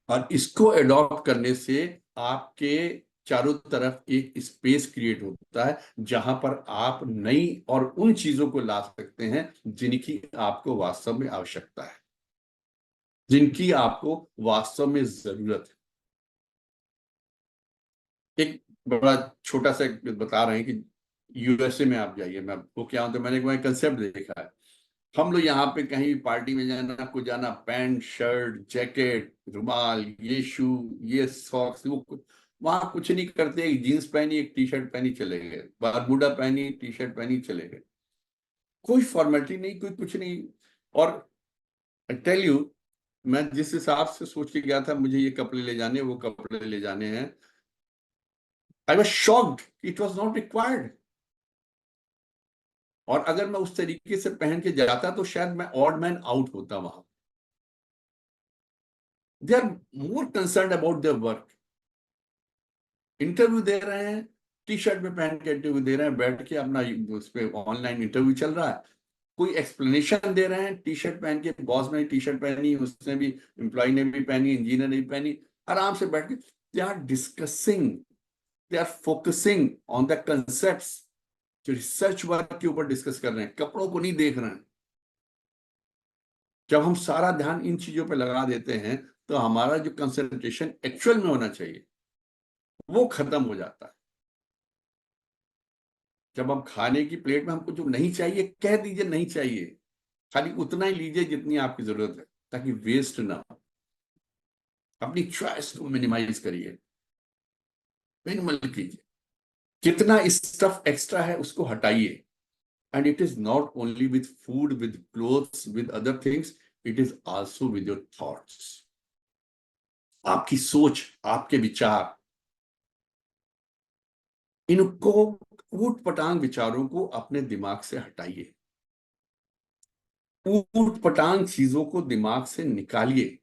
और इसको एडॉप्ट करने से आपके चारों तरफ एक स्पेस क्रिएट होता है, जहां पर आप नई और उन चीजों को ला सकते हैं जिनकी आपको वास्तव में आवश्यकता है, जिनकी आपको वास्तव में जरूरत है। एक बड़ा छोटा सा बता रहे हैं कि यूएसए में आप जाइए, मैं आपको क्या होता है, मैंने वहाँ कंसेप्ट देखा है। हम लोग यहाँ पे कहीं भी पार्टी में जाना, आपको जाना पैंट शर्ट जैकेट रुमाल, ये शू, ये सॉक्स, वो वहां कुछ नहीं करते, एक जीन्स पहनी एक टी शर्ट पहनी चले गए, बारमूडा पहनी टी शर्ट पहनी चले गए, कोई फॉर्मेलिटी नहीं, कोई कुछ नहीं। और टेल यू, मैं जिस हिसाब से सोच के गया था मुझे ये कपड़े ले जाने वो कपड़े ले जाने हैं, I was shocked, it was not required. और अगर मैं उस तरीके से पहन के जाता तो शायद मैं ऑड मैन आउट होता वहां। They are more concern about their work. Interview दे रहे हैं, टी शर्ट में पहन के इंटरव्यू दे रहे हैं, बैठ के अपना उस पे ऑनलाइन इंटरव्यू चल रहा है, कोई एक्सप्लेनेशन दे रहे हैं, टी शर्ट पहन के, बॉस ने टी शर्ट पहनी, उसने भी, एम्प्लॉय ने भी पहनी, इंजीनियर ने भी पहनी, आराम से बैठ के they are discussing, they are focusing on the concept, जो रिसर्च वर्क के ऊपर डिस्कस कर रहे हैं, कपड़ों को नहीं देख रहे हैं। जब हम सारा ध्यान इन चीजों पे लगा देते हैं तो हमारा जो कंसंट्रेशन एक्चुअल में होना चाहिए वो खत्म हो जाता है। जब हम खाने की प्लेट में हमको जो नहीं चाहिए कह दीजिए नहीं चाहिए, खाली उतना ही लीजिए जितनी आपकी जरूरत है, ताकि वेस्ट ना हो। अपनी चॉइस को मिनिमाइज करिए, मिनिमल कीजिए, कितना स्टफ एक्स्ट्रा है उसको हटाइए। And it is not only with food, with clothes, with other things, it is also with your thoughts. आपकी सोच, आपके विचार, इनको, ऊट पटांग विचारों को अपने दिमाग से हटाइए, ऊट पटांग चीजों को दिमाग से निकालिए।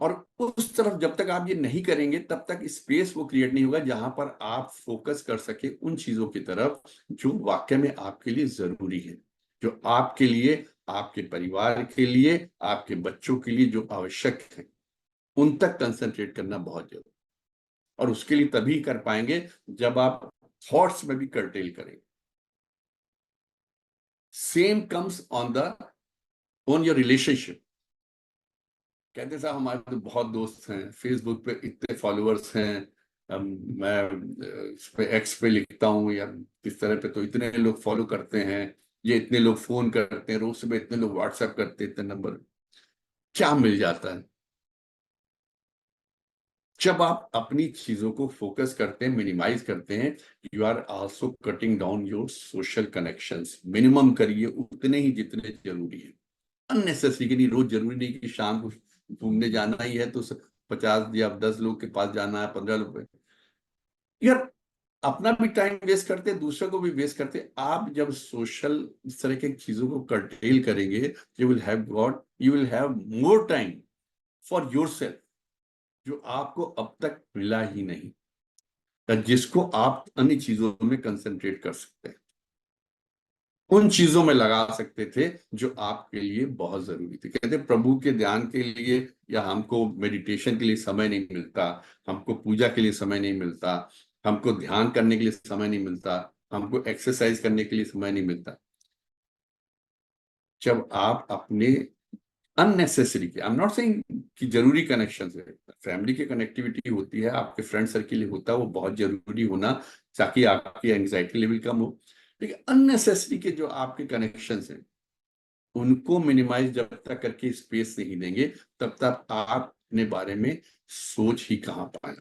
और उस तरफ जब तक आप ये नहीं करेंगे तब तक स्पेस वो क्रिएट नहीं होगा जहां पर आप फोकस कर सके उन चीजों की तरफ जो वाकई में आपके लिए जरूरी है, जो आपके लिए, आपके परिवार के लिए, आपके बच्चों के लिए जो आवश्यक है, उन तक कंसंट्रेट करना बहुत जरूरी। और उसके लिए तभी कर पाएंगे जब आप थॉट्स में भी कर्टेल करेंगे। Same comes on the, on your relationship. कहते साहब हमारे तो बहुत दोस्त हैं, फेसबुक पे इतने फॉलोअर्स हैं, मैं इस पे एक्स पे लिखता हूँ या इस तरह पे तो इतने लोग फॉलो करते हैं, ये इतने लोग फोन करते हैं रोज सुबह, इतने लोग व्हाट्सएप करते हैं, इतने नंबर, क्या मिल जाता है? जब आप अपनी चीजों को फोकस करते हैं, मिनिमाइज करते हैं, you are also cutting down your social connections. Minimum करिए उतने ही जितने जरूरी है, अननेसेसरी के नहीं। रोज जरूरी नहीं कि शाम को घूमने जाना ही है तो 50 या 10 लोग के पास जाना है, 15 लोग यार, अपना भी टाइम वेस्ट करते हैं, दूसरों को भी वेस्ट करते हैं। आप जब सोशल इस तरह की चीजों को कर्टेल करेंगे, you will have more time for yourself, जो आपको अब तक मिला ही नहीं, जिसको आप अन्य चीजों में कंसंट्रेट कर सकते हैं, उन चीजों में लगा सकते थे जो आपके लिए बहुत जरूरी थे। कहते प्रभु के ध्यान के लिए या हमको मेडिटेशन के लिए समय नहीं मिलता, हमको पूजा के लिए समय नहीं मिलता, हमको ध्यान करने के लिए समय नहीं मिलता, हमको एक्सरसाइज करने के लिए समय नहीं मिलता। जब आप अपने अननेसेसरी के, आई एम नॉट सेइंग कि जरूरी कनेक्शन है, फैमिली की कनेक्टिविटी होती है, आपके फ्रेंड सर्किल होता है, वो बहुत जरूरी होना ताकि आपकी एंग्जाइटी लेवल कम हो। लेकिन अननेसेसरी के जो आपके कनेक्शन हैं उनको मिनिमाइज जब तक करके स्पेस नहीं देंगे तब तक आप अपने बारे में सोच ही कहां पाए।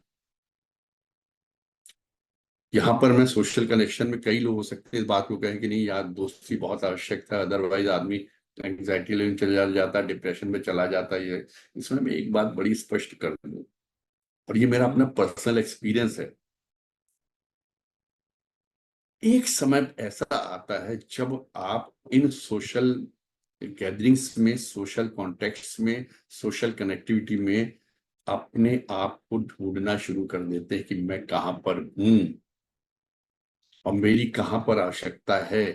यहाँ पर मैं सोशल कनेक्शन में कई लोग हो सकते हैं इस बात को कहें कि नहीं यार दोस्ती बहुत आवश्यक था, अदरवाइज आदमी एंग्जाइटी लेवल चला जाता, डिप्रेशन में चला जाता है। ये इसमें मैं एक बात बड़ी स्पष्ट कर दूं, और ये मेरा अपना पर्सनल एक्सपीरियंस है। एक समय ऐसा आता है जब आप इन सोशल गैदरिंग्स में, सोशल कॉन्टेक्ट्स में, सोशल कनेक्टिविटी में अपने आप को ढूंढना शुरू कर देते हैं कि मैं कहां पर हूं और मेरी कहां पर आवश्यकता है,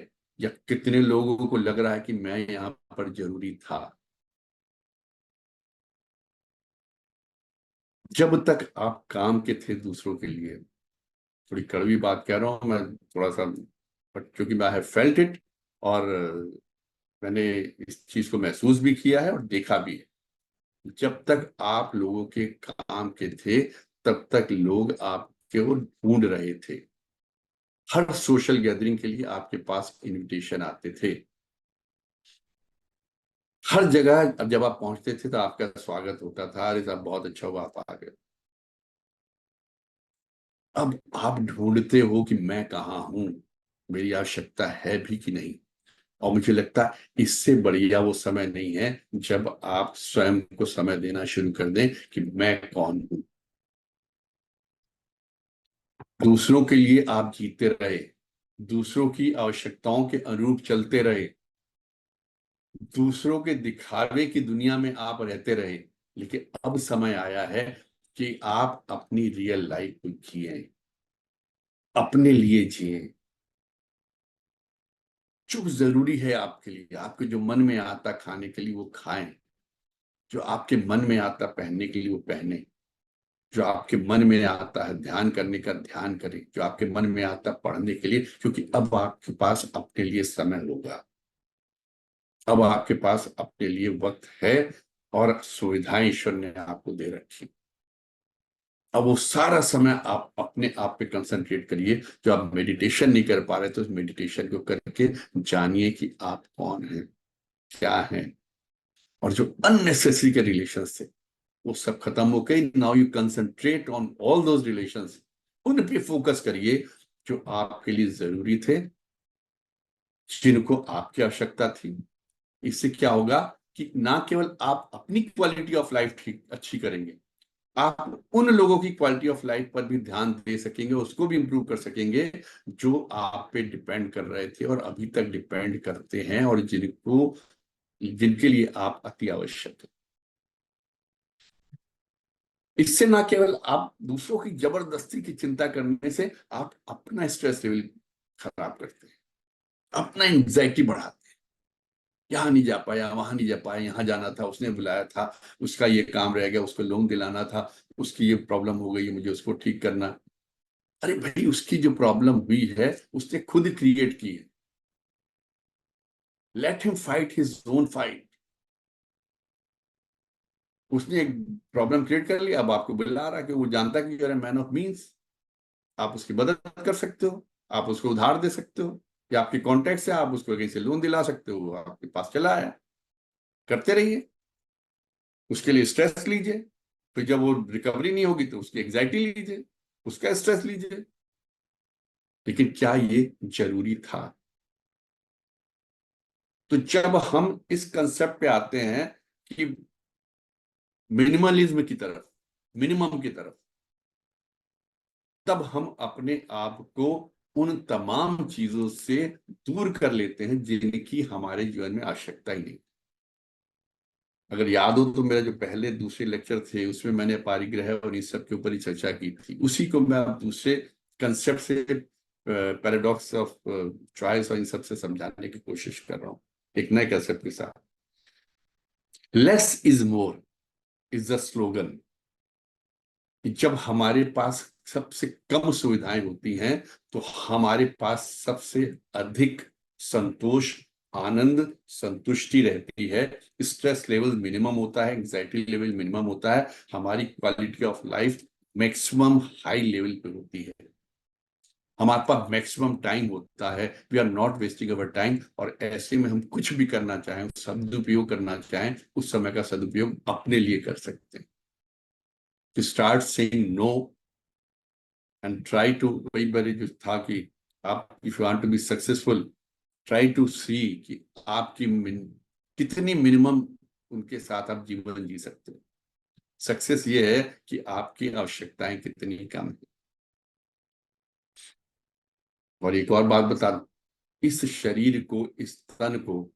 या कितने लोगों को लग रहा है कि मैं यहां पर जरूरी था। जब तक आप काम के थे दूसरों के लिए, थोड़ी कड़वी बात कह रहा हूं मैं, थोड़ा सा, बट क्योंकि मैं हैव फेल्ट इट, और मैंने इस चीज को महसूस भी किया है और देखा भी है। जब तक आप लोगों के काम के थे तब तक लोग आपको ढूंढ रहे थे। हर सोशल गैदरिंग के लिए आपके पास इनविटेशन आते थे। हर जगह अब जब आप पहुंचते थे तो आपका स्वागत होता था, अरे साहब बहुत अच्छा हुआ आप आ गए। अब आप ढूंढते हो कि मैं कहाँ हूं, मेरी आवश्यकता है भी कि नहीं। और मुझे लगता है इससे बढ़िया वो समय नहीं है जब आप स्वयं को समय देना शुरू कर दें कि मैं कौन हूं। दूसरों के लिए आप जीते रहे, दूसरों की आवश्यकताओं के अनुरूप चलते रहे, दूसरों के दिखावे की दुनिया में आप रहते रहे। लेकिन अब समय आया है कि आप अपनी रियल लाइफ को जिए, अपने लिए जिए। जो जरूरी है आपके लिए, आपके जो मन में आता खाने के लिए वो खाएं, जो आपके मन में आता पहनने के लिए वो पहने, जो आपके मन में आता है ध्यान करने का ध्यान करें, जो आपके मन में आता पढ़ने के लिए, क्योंकि अब आपके पास अपने लिए समय होगा। अब आपके पास अपने लिए वक्त है और सुविधाएं ईश्वर ने आपको दे रखी। अब वो सारा समय आप अपने आप पे कंसंट्रेट करिए। जो आप मेडिटेशन नहीं कर पा रहे तो उस मेडिटेशन को करके जानिए कि आप कौन हैं, क्या हैं। और जो अननेसेसरी के रिलेशन थे वो सब खत्म हो गए। Now you concentrate on all those relations, उन पे फोकस करिए जो आपके लिए जरूरी थे, जिनको आपकी आवश्यकता थी। इससे क्या होगा कि ना केवल आप अपनी क्वालिटी ऑफ लाइफ ठीक अच्छी करेंगे, आप उन लोगों की क्वालिटी ऑफ लाइफ पर भी ध्यान दे सकेंगे, उसको भी इंप्रूव कर सकेंगे जो आप पे डिपेंड कर रहे थे और अभी तक डिपेंड करते हैं, और जिनके लिए आप अति आवश्यक है। इससे ना केवल आप दूसरों की जबरदस्ती की चिंता करने से आप अपना स्ट्रेस लेवल खराब करते हैं, अपना एंजाइटी बढ़ाते हैं। यहाँ नहीं जा पाया, वहां नहीं जा पाया, यहाँ जाना था, उसने बुलाया था, उसका ये काम रह गया, उसको लोन दिलाना था, उसकी ये प्रॉब्लम हो गई है, मुझे उसको ठीक करना। अरे भाई, उसकी जो प्रॉब्लम हुई है उसने खुद क्रिएट की है। Let him fight his own fight. उसने एक प्रॉब्लम क्रिएट कर लिया, अब आपको बुला रहा है कि वो जानता है कि you are a man of means, आप उसकी मदद कर सकते हो, आप उसको उधार दे सकते हो, या आपके कॉन्टेक्ट से आप उसको कहीं से लोन दिला सकते हो, वो आपके पास चला आया। करते रहिए, उसके लिए स्ट्रेस लीजिए, फिर जब वो रिकवरी नहीं होगी तो उसकी एग्जाइटी लीजिए, उसका स्ट्रेस लीजिए। लेकिन क्या ये जरूरी था? तो जब हम इस कंसेप्ट पे आते हैं कि मिनिमलिज्म की तरफ, मिनिमम की तरफ, तब हम अपने आप को उन तमाम चीजों से दूर कर लेते हैं जिनकी हमारे जीवन में आवश्यकता ही नहीं। अगर याद हो तो मेरा जो पहले दूसरे लेक्चर थे उसमें मैंने पारिग्रह और इस सब के ऊपर ही चर्चा की थी। उसी को मैं अब दूसरे कंसेप्ट से, पैराडॉक्स ऑफ चॉइस और इन सब से समझाने की कोशिश कर रहा हूं एक नए कंसेप्ट के साथ। Less is more is the slogan. जब हमारे पास सबसे कम सुविधाएं होती हैं तो हमारे पास सबसे अधिक संतोष, आनंद, संतुष्टि रहती है। स्ट्रेस लेवल मिनिमम होता है, एंजाइटी लेवल मिनिमम होता है, हमारी quality of life maximum high level पे होती है। हमारे पास मैक्सिमम टाइम होता है, we are not wasting our time. और ऐसे में हम कुछ भी करना चाहें, सदुपयोग करना चाहें, उस समय का सदुपयोग अपने लिए कर सकते हैं। To start saying no and try to, वही बारी जो था कि आप if you want to be successful, try to see कि आपकी कितनी मिनिमम उनके साथ आप जीवन जी सकते हो। सक्सेस ये है कि आपकी आवश्यकताएं कितनी कम है। और एक और बात बता दूं, इस शरीर को, इस तन को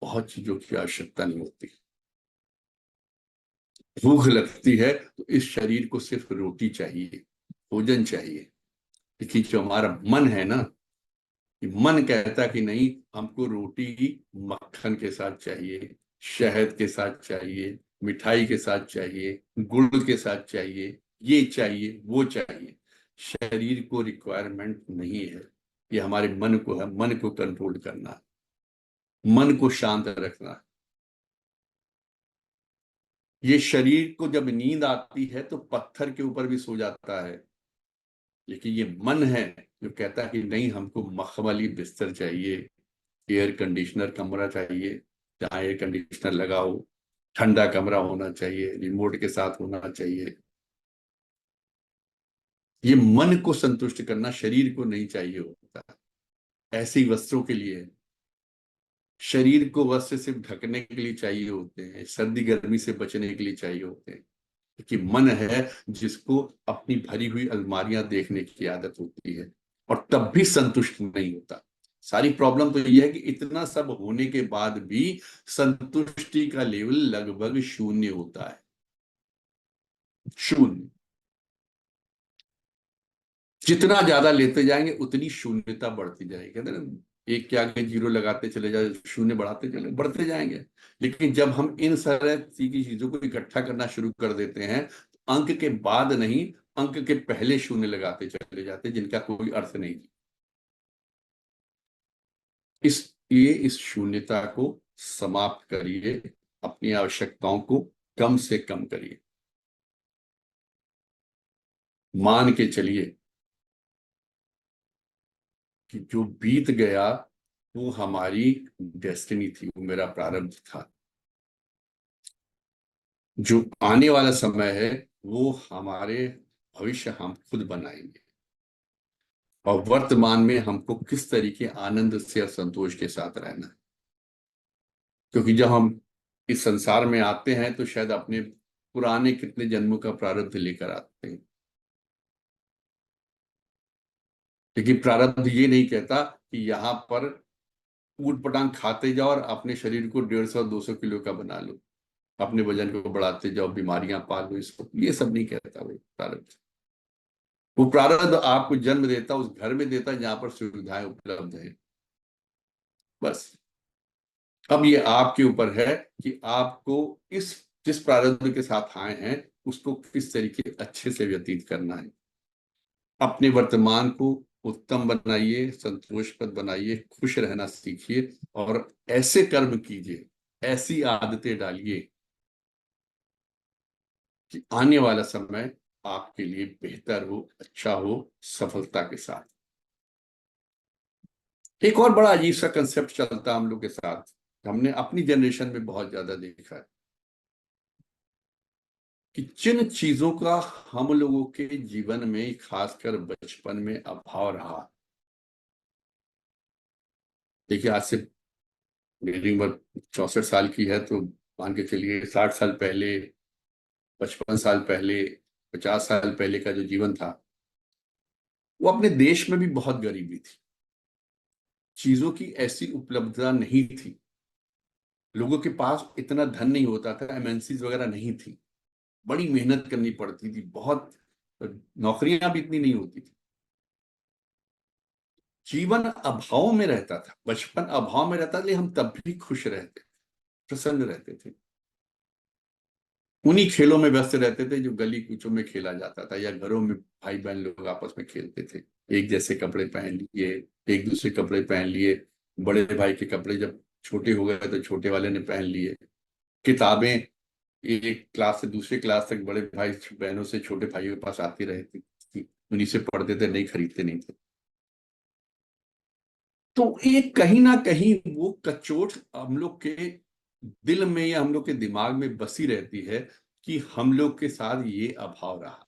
बहुत चीजों की आवश्यकता नहीं होती। भूख लगती है तो इस शरीर को सिर्फ रोटी चाहिए, भोजन चाहिए। लेकिन जो हमारा मन है ना, कि मन कहता कि नहीं, हमको रोटी मक्खन के साथ चाहिए, शहद के साथ चाहिए, मिठाई के साथ चाहिए, गुड़ के साथ चाहिए, ये चाहिए वो चाहिए। शरीर को रिक्वायरमेंट नहीं है, ये हमारे मन को है। मन को कंट्रोल करना, मन को शांत रखना, ये शरीर को जब नींद आती है तो पत्थर के ऊपर भी सो जाता है, लेकिन ये मन है जो कहता है कि नहीं, हमको मखमली बिस्तर चाहिए, एयर कंडीशनर कमरा चाहिए, जहाँ एयर कंडीशनर लगा हो, ठंडा कमरा होना चाहिए, रिमोट के साथ होना चाहिए। ये मन को संतुष्ट करना शरीर को नहीं चाहिए होता। ऐसे ही वस्त्रों के लिए, शरीर को वस्त्र सिर्फ ढकने के लिए चाहिए होते हैं, सर्दी गर्मी से बचने के लिए चाहिए होते हैं, कि मन है जिसको अपनी भरी हुई अलमारियां देखने की आदत होती है और तब भी संतुष्ट नहीं होता। सारी प्रॉब्लम तो यह है कि इतना सब होने के बाद भी संतुष्टि का लेवल लगभग शून्य होता है, शून्य। जितना ज्यादा लेते जाएंगे उतनी शून्यता बढ़ती जाएगी। कहते हैं ना, एक के आगे जीरो लगाते चले जाए, शून्य बढ़ाते चले, बढ़ते जाएंगे। लेकिन जब हम इन तरह की चीजों को इकट्ठा करना शुरू कर देते हैं तो अंक के बाद नहीं, अंक के पहले शून्य लगाते चले जाते हैं, जिनका कोई अर्थ नहीं। इस शून्यता को समाप्त करिए, अपनी आवश्यकताओं को कम से कम करिए। मान के चलिए कि जो बीत गया वो हमारी डेस्टिनी थी, वो मेरा प्रारब्ध था। जो आने वाला समय है वो हमारे भविष्य हम खुद बनाएंगे। और वर्तमान में हमको किस तरीके आनंद से और संतोष के साथ रहना है, क्योंकि जब हम इस संसार में आते हैं तो शायद अपने पुराने कितने जन्मों का प्रारब्ध लेकर आते हैं, लेकिन प्रारब्ध ये नहीं कहता कि यहाँ पर ऊट पटांग खाते जाओ और अपने शरीर को 150-200 किलो का बना लो, अपने वजन को बढ़ाते जाओ, बीमारियां पालो, इसको ये सब नहीं कहता वो प्रारब्ध। वो प्रारब्ध आपको जन्म देता, उस घर में देता जहां पर सुविधाएं उपलब्ध है, बस। अब ये आपके ऊपर है कि आपको इस जिस प्रारब्ध के साथ आए हैं उसको किस तरीके अच्छे से व्यतीत करना है। अपने वर्तमान को उत्तम बनाइए, संतोषप्रद बनाइए, खुश रहना सीखिए और ऐसे कर्म कीजिए, ऐसी आदतें डालिए कि आने वाला समय आपके लिए बेहतर हो, अच्छा हो, सफलता के साथ। एक और बड़ा अजीब सा कंसेप्ट चलता है हम लोग के साथ, हमने अपनी जनरेशन में बहुत ज्यादा देखा है, कि जिन चीजों का हम लोगों के जीवन में खासकर बचपन में अभाव रहा। देखिए, आज से मेरी उम्र 64 साल की है, तो मान के चलिए 60 साल पहले, 55 साल पहले, 50 साल पहले का जो जीवन था वो अपने देश में भी बहुत गरीबी थी, चीजों की ऐसी उपलब्धता नहीं थी, लोगों के पास इतना धन नहीं होता था, एमएनसीज वगैरह नहीं थी, बड़ी मेहनत करनी पड़ती थी, बहुत नौकरियां भी इतनी नहीं होती थी, जीवन अभाव में रहता था, बचपन अभाव में रहता था, लेकिन हम तब भी खुश रहते, प्रसन्न रहते थे। उन्हीं खेलों में व्यस्त रहते थे जो गली कूचों में खेला जाता था, या घरों में भाई बहन लोग आपस में खेलते थे, एक जैसे कपड़े पहन लिए, एक दूसरे कपड़े पहन लिए, बड़े भाई के कपड़े जब छोटे हो गए तो छोटे वाले ने पहन लिए, किताबें एक क्लास से दूसरे क्लास तक बड़े भाई बहनों से छोटे भाइयों के पास आती रहती थी, उन्हीं से पढ़ते थे, नहीं खरीदते नहीं थे। तो ये कहीं ना कहीं वो कचोट हम लोग के दिल में या हम लोग के दिमाग में बसी रहती है कि हम लोग के साथ ये अभाव रहा।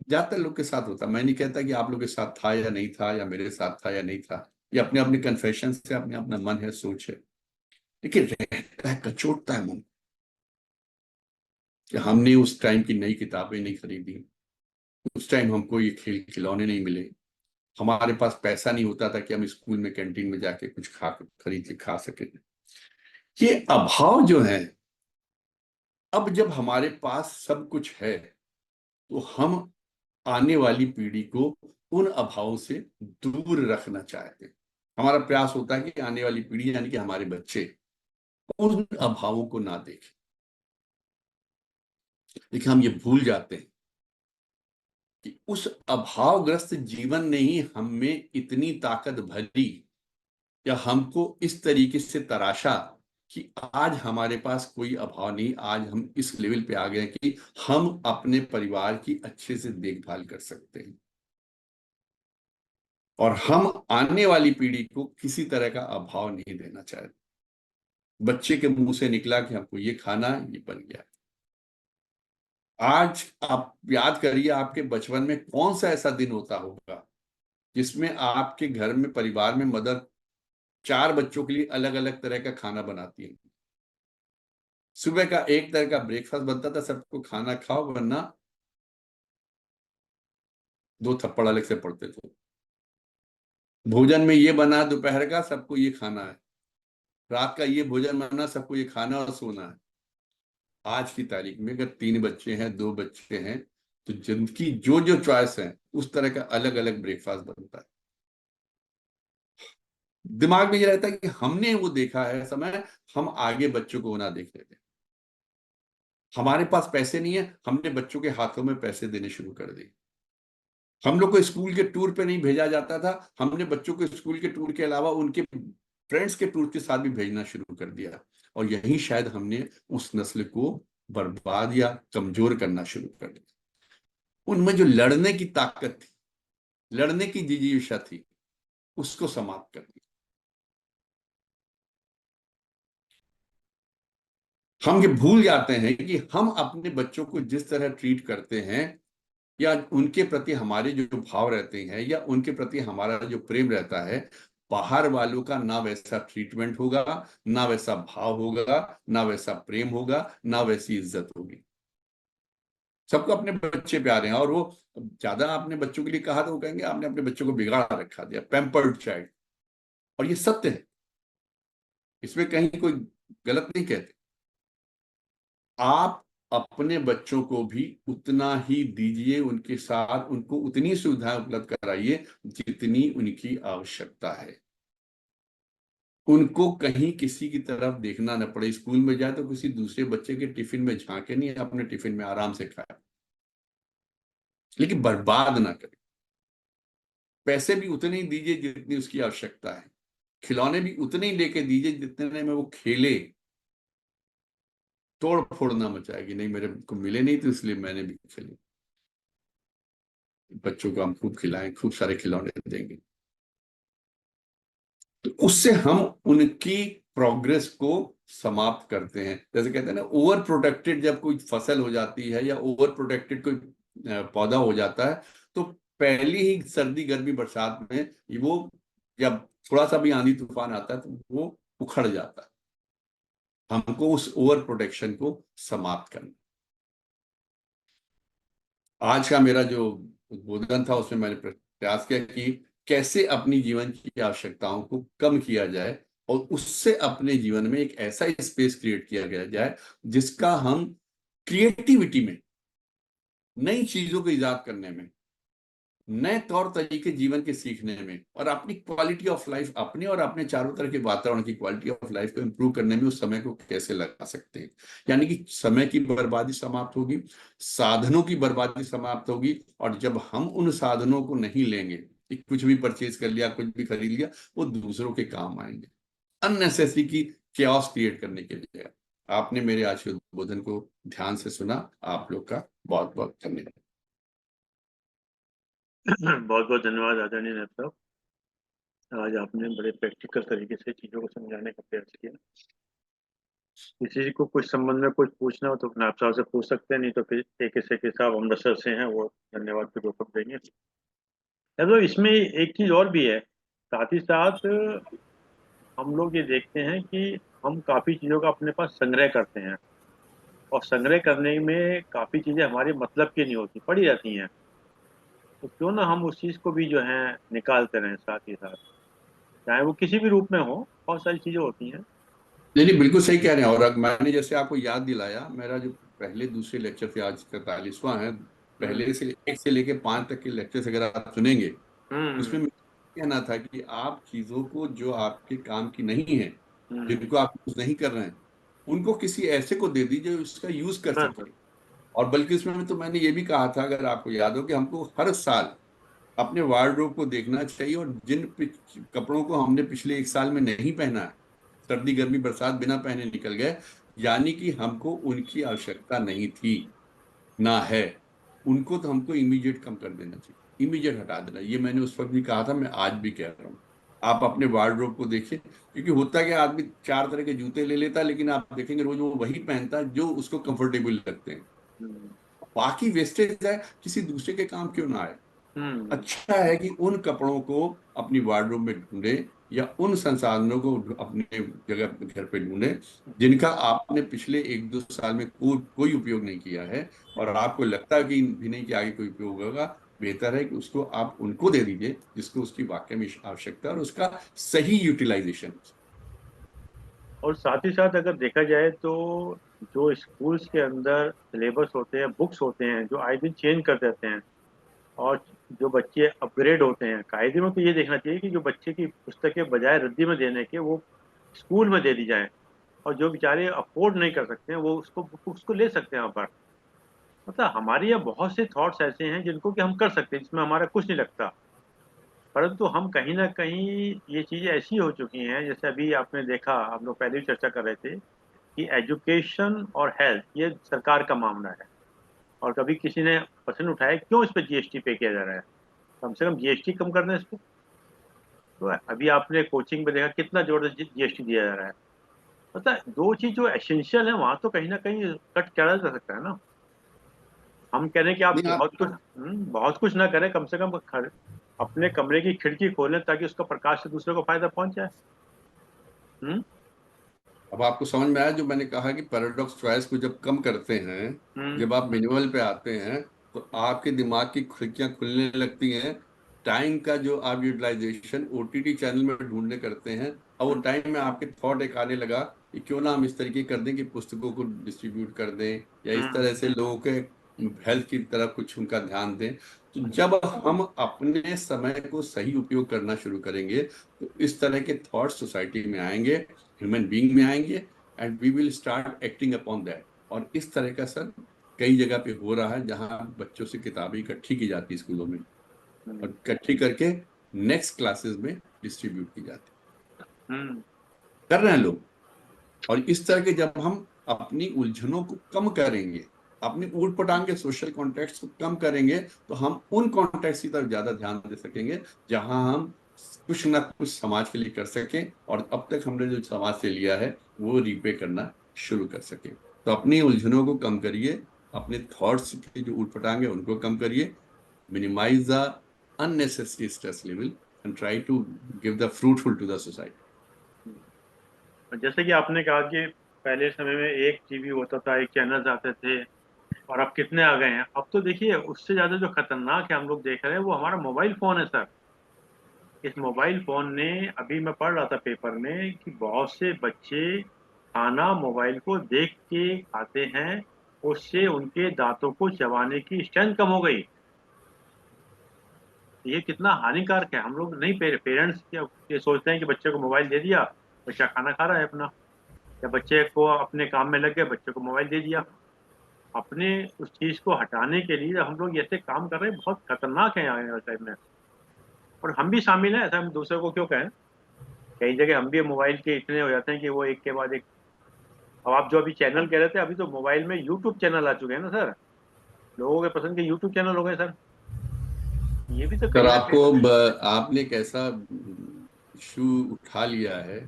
ज्यादातर लोग के साथ होता, मैं नहीं कहता कि आप लोग के साथ था या नहीं था, या मेरे साथ था या नहीं था, ये अपने अपने कन्फेशन से अपने अपना मन है, सोच है, लेकिन रहता है, कचोटता है मन कि हमने उस टाइम की नई किताबें नहीं खरीदी, उस टाइम हमको ये खेल खिलौने नहीं मिले, हमारे पास पैसा नहीं होता था कि हम स्कूल में कैंटीन में जाके कुछ खरीद के खा सके। ये अभाव जो है, अब जब हमारे पास सब कुछ है तो हम आने वाली पीढ़ी को उन अभावों से दूर रखना चाहते हैं। हमारा प्रयास होता है कि आने वाली पीढ़ी यानी कि हमारे बच्चे उन अभावों को ना देखें, लेकिन हम ये भूल जाते हैं कि उस अभावग्रस्त जीवन ने ही हम में इतनी ताकत भरी या हमको इस तरीके से तराशा कि आज हमारे पास कोई अभाव नहीं, आज हम इस लेवल पे आ गए हैं कि हम अपने परिवार की अच्छे से देखभाल कर सकते हैं और हम आने वाली पीढ़ी को किसी तरह का अभाव नहीं देना चाहते। बच्चे के मुंह से निकला कि हमको ये खाना, ये बन गया। आज आप याद करिए, आपके बचपन में कौन सा ऐसा दिन होता होगा जिसमें आपके घर में, परिवार में मदर 4 बच्चों के लिए अलग अलग तरह का खाना बनाती है। सुबह का एक तरह का ब्रेकफास्ट बनता था, सबको खाना खाओ वरना 2 थप्पड़ अलग से पड़ते थे। भोजन में ये बना दोपहर का, सबको ये खाना है। रात का ये भोजन बना, सबको ये खाना और सोना है। आज की तारीख में अगर 3 बच्चे हैं, 2 बच्चे हैं, तो जिनकी जो जो चॉइस है उस तरह का अलग अलग ब्रेकफास्ट बनता है। दिमाग में ये रहता है कि हमने वो देखा है समय, हम आगे बच्चों को ना देख लेते। हमारे पास पैसे नहीं है, हमने बच्चों के हाथों में पैसे देने शुरू कर दिए। हम लोग को स्कूल के टूर पे नहीं भेजा जाता था, हमने बच्चों को स्कूल के टूर के अलावा उनके फ्रेंड्स के टूर के साथ भी भेजना शुरू कर दिया। और यही शायद हमने उस नस्ल को बर्बाद या कमजोर करना शुरू कर दिया। उनमें जो लड़ने की ताकत थी, लड़ने की जिजीविषा थी, उसको समाप्त कर दिया। हम ये भूल जाते हैं कि हम अपने बच्चों को जिस तरह ट्रीट करते हैं या उनके प्रति हमारे जो भाव रहते हैं या उनके प्रति हमारा जो प्रेम रहता है, बाहर वालों का ना वैसा ट्रीटमेंट होगा, ना वैसा भाव होगा, ना वैसा प्रेम होगा, ना वैसी इज्जत होगी। सबको अपने बच्चे प्यारे हैं, और वो ज्यादा आपने बच्चों के लिए कहा तो वो कहेंगे आपने अपने बच्चों को बिगाड़ रखा दिया, पैम्पर्ड चाइल्ड। और ये सत्य है, इसमें कहीं कोई गलत नहीं कहते। आप अपने बच्चों को भी उतना ही दीजिए, उनके साथ उनको उतनी सुविधाएं उपलब्ध कराइए जितनी उनकी आवश्यकता है। उनको कहीं किसी की तरफ देखना न पड़े। स्कूल में जाए तो किसी दूसरे बच्चे के टिफिन में झांके नहीं, अपने टिफिन में आराम से खाए, लेकिन बर्बाद ना करें। पैसे भी उतने ही दीजिए जितनी उसकी आवश्यकता है, खिलौने भी उतने ही लेके दीजिए जितने में वो खेले। तोड़ फोड़ ना मचाएगी, नहीं मेरे को मिले नहीं तो इसलिए मैंने भी खेले। बच्चों को हम खूब खिलाएं, खूब सारे खिलौने देंगे, तो उससे हम उनकी प्रोग्रेस को समाप्त करते हैं। जैसे कहते हैं ना, ओवर प्रोटेक्टेड जब कोई फसल हो जाती है या ओवर प्रोटेक्टेड कोई पौधा हो जाता है, तो पहली ही सर्दी गर्मी बरसात में वो जब थोड़ा सा भी आंधी तूफान आता है तो वो उखड़ जाता है। हमको उस ओवर प्रोटेक्शन को समाप्त करना। आज का मेरा जो उद्बोधन था उसमें मैंने प्रयास किया कि कैसे अपनी जीवन की आवश्यकताओं को कम किया जाए और उससे अपने जीवन में एक ऐसा स्पेस क्रिएट किया गया जाए जिसका हम क्रिएटिविटी में, नई चीजों को इजाद करने में, नए तौर तरीके जीवन के सीखने में और अपनी क्वालिटी ऑफ लाइफ, अपने और अपने चारों तरह के वातावरण की क्वालिटी ऑफ लाइफ को इंप्रूव करने में उस समय को कैसे लगा सकते हैं। यानी कि समय की बर्बादी समाप्त होगी, साधनों की बर्बादी समाप्त होगी, और जब हम उन साधनों को नहीं लेंगे कि कुछ भी परचेज कर लिया, कुछ भी खरीद लिया, वो दूसरों के काम आएंगे, अननेसेसरी की chaos क्रिएट करने के लिए। आपने मेरे आज के उद्बोधन को ध्यान से सुना, आप लोग का बहुत बहुत धन्यवाद। बहुत बहुत धन्यवाद आदरणीय नायब साहब। आज आपने बड़े प्रैक्टिकल तरीके से चीजों को समझाने का प्रयास किया। किसी को कुछ संबंध में कुछ पूछना हो तो नायब साहब से पूछ सकते हैं, नहीं तो फिर एक ऐसे के साहब अमृतसर से हैं, वो धन्यवाद के रूप में देंगे। तो इसमें एक चीज और भी है, साथ ही साथ हम लोग ये देखते हैं कि हम काफी चीजों का अपने पास संग्रह करते हैं, और संग्रह करने में काफी चीजें हमारे मतलब की नहीं होती, पड़ी रहती हैं। तो क्यों ना हम उस चीज को भी जो है निकालते रहें साथ ही साथ, चाहे वो किसी भी रूप में हो। बहुत सारी चीजें होती हैं। नहीं नहीं, बिल्कुल सही कह रहे हैं। और मैंने जैसे आपको याद दिलाया, मेरा जो पहले दूसरे लेक्चर थे, आज 43वां है, हम्म पहले से 1 से लेके 5 तक के लेक्चर्स अगर आप सुनेंगे, हम्म उसमें मेरा कहना था कि आप चीजों को जो आपके काम की नहीं है, हम्म जिनको आप यूज नहीं कर रहे हैं, उनको किसी ऐसे को दे दीजिए जो इसका यूज कर बिल्कुल। सके। और बल्कि इसमें तो मैंने ये भी कहा था, अगर आपको याद हो, कि हमको हर साल अपने वार्डरोब को देखना चाहिए और जिन कपड़ों को हमने पिछले 1 साल में नहीं पहना है, सर्दी गर्मी बरसात बिना पहने निकल गए, यानी कि हमको उनकी आवश्यकता नहीं थी ना है। उनको तो हमको इमीडिएट कम कर देना चाहिए, इमीडिएट हटा देना। ये मैंने उस वक्त भी कहा था, मैं आज भी कह रहा हूँ। आप अपने वार्डरोब को देखिए, क्योंकि होता क्या, आदमी 4 तरह के जूते ले लेता है, लेकिन आप देखेंगे रोज वो वही पहनता है जो उसको कंफर्टेबल लगते हैं। हम्म, बाकी वेस्टेज है, किसी दूसरे के काम क्यों ना आए। हम्म, अच्छा है कि उन कपड़ों को अपनी वार्डरोब में ढूंढे, या उन संसाधनों को अपने जगह घर पे ढूंढे जिनका आपने पिछले 1-2 साल में कोई उपयोग नहीं किया है, और आपको लगता है कि भी नहीं कि आगे कोई उपयोग होगा। बेहतर है कि उसको आप उनको दे दीजिए जिसको उसकी वाकई में आवश्यकता है, और उसका सही यूटिलाइजेशन। और साथ ही साथ अगर देखा जाए तो जो स्कूल्स के अंदर सिलेबस होते हैं, बुक्स होते हैं, जो आए दिन चेंज कर देते हैं, और जो बच्चे अपग्रेड होते हैं, कायदे में तो ये देखना चाहिए कि जो बच्चे की पुस्तकें बजाय रद्दी में देने के वो स्कूल में दे दी जाए, और जो बेचारे अफोर्ड नहीं कर सकते हैं वो उसको उसको ले सकते हैं वहाँ पर। मतलब हमारे यहाँ बहुत से थॉट्स ऐसे हैं जिनको कि हम कर सकते हैं, जिसमें हमारा कुछ नहीं लगता, परंतु हम कहीं ना कहीं ये चीजें ऐसी हो चुकी हैं, जैसे अभी आपने देखा, हम लोग पहले भी चर्चा कर रहे थे कि एजुकेशन और हेल्थ ये सरकार का मामला है, और कभी किसी ने प्रश्न उठाया क्यों इस पर जीएसटी पे किया जा रहा है, कम से कम जीएसटी कम कर दें इस पर। तो अभी आपने कोचिंग में देखा कितना जोर से जीएसटी दिया जा रहा है। मतलब दो चीज जो एसेंशियल है वहां तो कहीं ना कहीं कट किया जा सकता है ना। हम कह रहे हैं कि आप नहीं, आप बहुत कुछ ना करें, कम से कम अपने कमरे की खिड़की खोलें ताकि उसका प्रकाश से दूसरे को फायदा पहुंच जाए। हम्म, अब आपको समझ में आया जो मैंने कहा कि पैराडॉक्स चॉइस को जब कम करते हैं, हम्म, जब आप मिनिमल पे आते हैं, तो आपके दिमाग की खिड़कियां खुलने लगती हैं। टाइम का जो आप यूटिलाइजेशन ओटीटी चैनल में ढूंढने करते हैं, और वो हम्म, टाइम में आपके थॉट एक आने लगा कि क्यों ना हम इस तरीके कर दें कि पुस्तकों को डिस्ट्रीब्यूट कर दें, या इस हम्म, तरह से लोगों के हेल्थ की तरफ कुछ उनका ध्यान दें। तो जब हम अपने समय को सही उपयोग करना शुरू करेंगे, तो इस तरह के थॉट सोसाइटी में आएंगे, ह्यूमन बीइंग में आएंगे, and we will start acting upon that. और इस तरह का सर कई जगह पे हो रहा है, जहां बच्चों से किताबें इकट्ठी की जाती है स्कूलों में, और हम्म, इकट्ठी करके नेक्स्ट क्लासेस में डिस्ट्रीब्यूट की जाती हम्म, कर रहे हैं लोग। और इस तरह के जब हम अपनी उलझनों को कम करेंगे, अपनी ऊट पटांग के सोशल कॉन्टेक्ट को कम करेंगे, तो हम उन कॉन्टेक्ट की तरफ ज्यादा ध्यान दे सकेंगे जहां हम कुछ ना कुछ समाज के लिए कर सकें, और अब तक हमने जो समाज से लिया है वो रीपे करना शुरू कर सकें। तो अपनी उलझनों को कम करिए, अपने थॉट्स के जो ऊट पटांग है उनको कम करिए, minimise the unnecessary stress level, and try to give the fruitful to the society. हम्म। जैसे कि आपने कहा कि पहले समय में एक टीवी होता था, एक चैनल आते थे, और अब कितने आ गए हैं। अब तो देखिए उससे ज्यादा जो खतरनाक है हम लोग देख रहे हैं वो हमारा मोबाइल फोन है सर। इस मोबाइल फोन ने, अभी मैं पढ़ रहा था पेपर में कि बहुत से बच्चे खाना मोबाइल को देख के खाते हैं, उससे उनके दांतों को चबाने की स्ट्रेंथ कम हो गई। ये कितना हानिकारक है। हम लोग नहीं, पेरेंट्स ये सोचते हैं कि बच्चे को मोबाइल दे दिया, बच्चा खाना खा रहा है अपना, या बच्चे को अपने काम में लग गए, बच्चे को मोबाइल दे दिया। अपने उस चीज को हटाने के लिए हम लोग ऐसे काम कर रहे हैं, बहुत खतरनाक है आने वाले टाइम में। और हम भी शामिल हैं, ऐसा हम दूसरे को क्यों कहें। कई जगह हम भी मोबाइल के इतने हो जाते हैं कि वो एक के बाद एक। अब आप जो अभी चैनल कह रहे थे, अभी तो मोबाइल में यूट्यूब चैनल आ चुके हैं ना सर। लोगों के पसंद के यूट्यूब चैनल हो गए सर। ये भी तो सर कहीं ना कहीं। आपने एक ऐसा इशू उठा लिया है